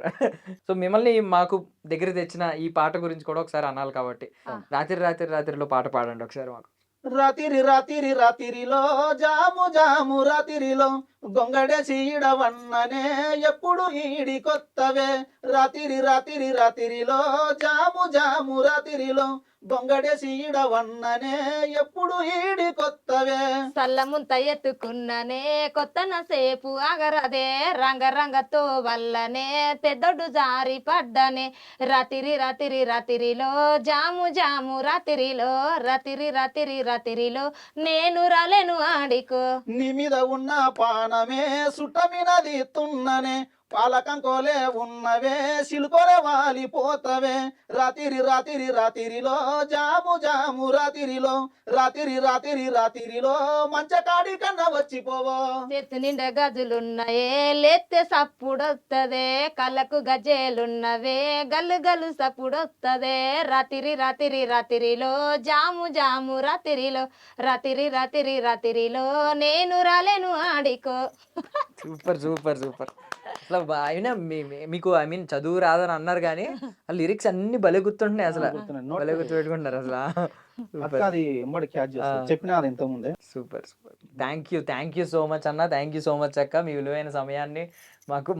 సో మిమ్మల్ని మాకు దగ్గర తెచ్చిన ఈ పాట గురించి కూడా ఒకసారి అనాలి కాబట్టి రాత్రి రాత్రి రాత్రిలో పాట పాడండి ఒకసారి మాకు. రాతిరి రాతిరి రాతిరిలో జాము జాము రాతిరిలో గొంగడే చీడవన్ననే ఎప్పుడు ఈడి కొత్తవే. రాతిరి రాతిరి రాతిరిలో జాము జాము రాతిరిలో గొంగడే చీడవన్ననే ఎప్పుడు ఈడి కొత్తవే. సల్లముంత ఎత్తుకున్ననే కొత్తన సేపు అగరదే, రంగరంగతో వల్లనే పెద్దొడ్డు జారి పడ్డనే. రాతిరి రాతిరి రాతిరిలో జాము జాము రాతిరిలో, రాతిరి రాతిరి రాతిరిలో నేను రాలేను ఆడికో. నీ మీద ఉన్న పానమే సుట్టమినది తున్ననే, పాలకంకోలే ఉన్నవే సిలుకొలే వాలిపోతవే. రాతిరి రాతిరి రాతిరిలో జాము జాము రాతిరిలో, రాతిరి రాతిరి రాతిరిలో మంచకాడి కన్నా వచ్చిపోవో. చేతు నిండా గజులున్నాయే లేతే సప్పుడొత్తదే, కళ్ళకు గజేలున్నవే గల్లు గల్లు సప్పుడొత్తదే. రాతిరి రాతిరి రాతిరిలో జాము జాము రాతిరిలో, రాతిరి రాతిరి రాతిరిలో నేను రాలేను ఆడికో. Super super super. అసలు అయినా మీకు ఐ మీన్ చదువు రాదని అన్నారు కానీ ఆ లిరిక్స్ అన్ని భలే గుర్తుంటున్నాయి అసలు, భలే గుర్తు పెట్టుకుంటున్నారు అసలు. అక్క అది ఎమ్మడి క్యాచ్ చేస్తా, చెప్పినా అది ఇంత ముందే. Super super. Thank you so much అన్న, థ్యాంక్ యూ సో మచ్ అక్క, మీ విలువైన సమయాన్ని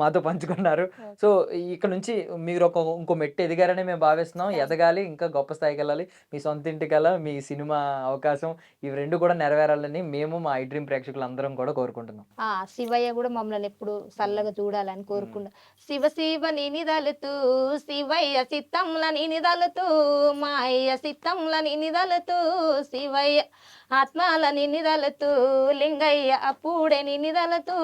మాతో పంచుకున్నారు. సో ఇక్కడ నుంచి మీరు ఇంకో మెట్టు ఎదిగారని మేము భావిస్తున్నాం. ఎదగాలి, ఇంకా గొప్ప స్థాయికి వెళ్ళాలి, మీ సొంత ఇంటికల్లా మీ సినిమా అవకాశం ఇవి రెండు కూడా నెరవేరాలని మేము మా ఐ డ్రీమ్ ప్రేక్షకులు అందరం కూడా కోరుకుంటున్నాం. శివయ్య కూడా మమ్మల్ని ఎప్పుడు చల్లగా చూడాలని కోరుకుంటా. శివ శివ నినిదలుతూ శివయ్య సిత్తంల నినిదలుతూ, మా అయ్య సిత్తంల నినిదలుతూ శివయ్య ఆత్మాల నినిదలుతూ, లింగయ్య అప్పుడే నినిదలుతూ,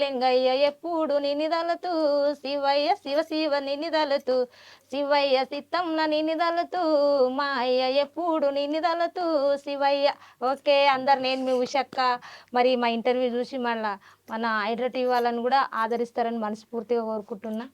లింగయ్య ఎప్పుడు నినిదలుతూ శివయ్య, శివ శివ నినిదలుతూ శివయ్య సిత్తంల నినిదలుతూ, మా అయ్య ఎప్పుడు నినిదలుతూ శివయ్య. ఓకే అందరు, నేను మీ ఉషక్క. మరి మా ఇంటర్వ్యూ చూసి మళ్ళీ మన హైడ్రా టీవీ వాళ్ళని కూడా ఆదరిస్తారని మనస్ఫూర్తిగా కోరుకుంటున్నా.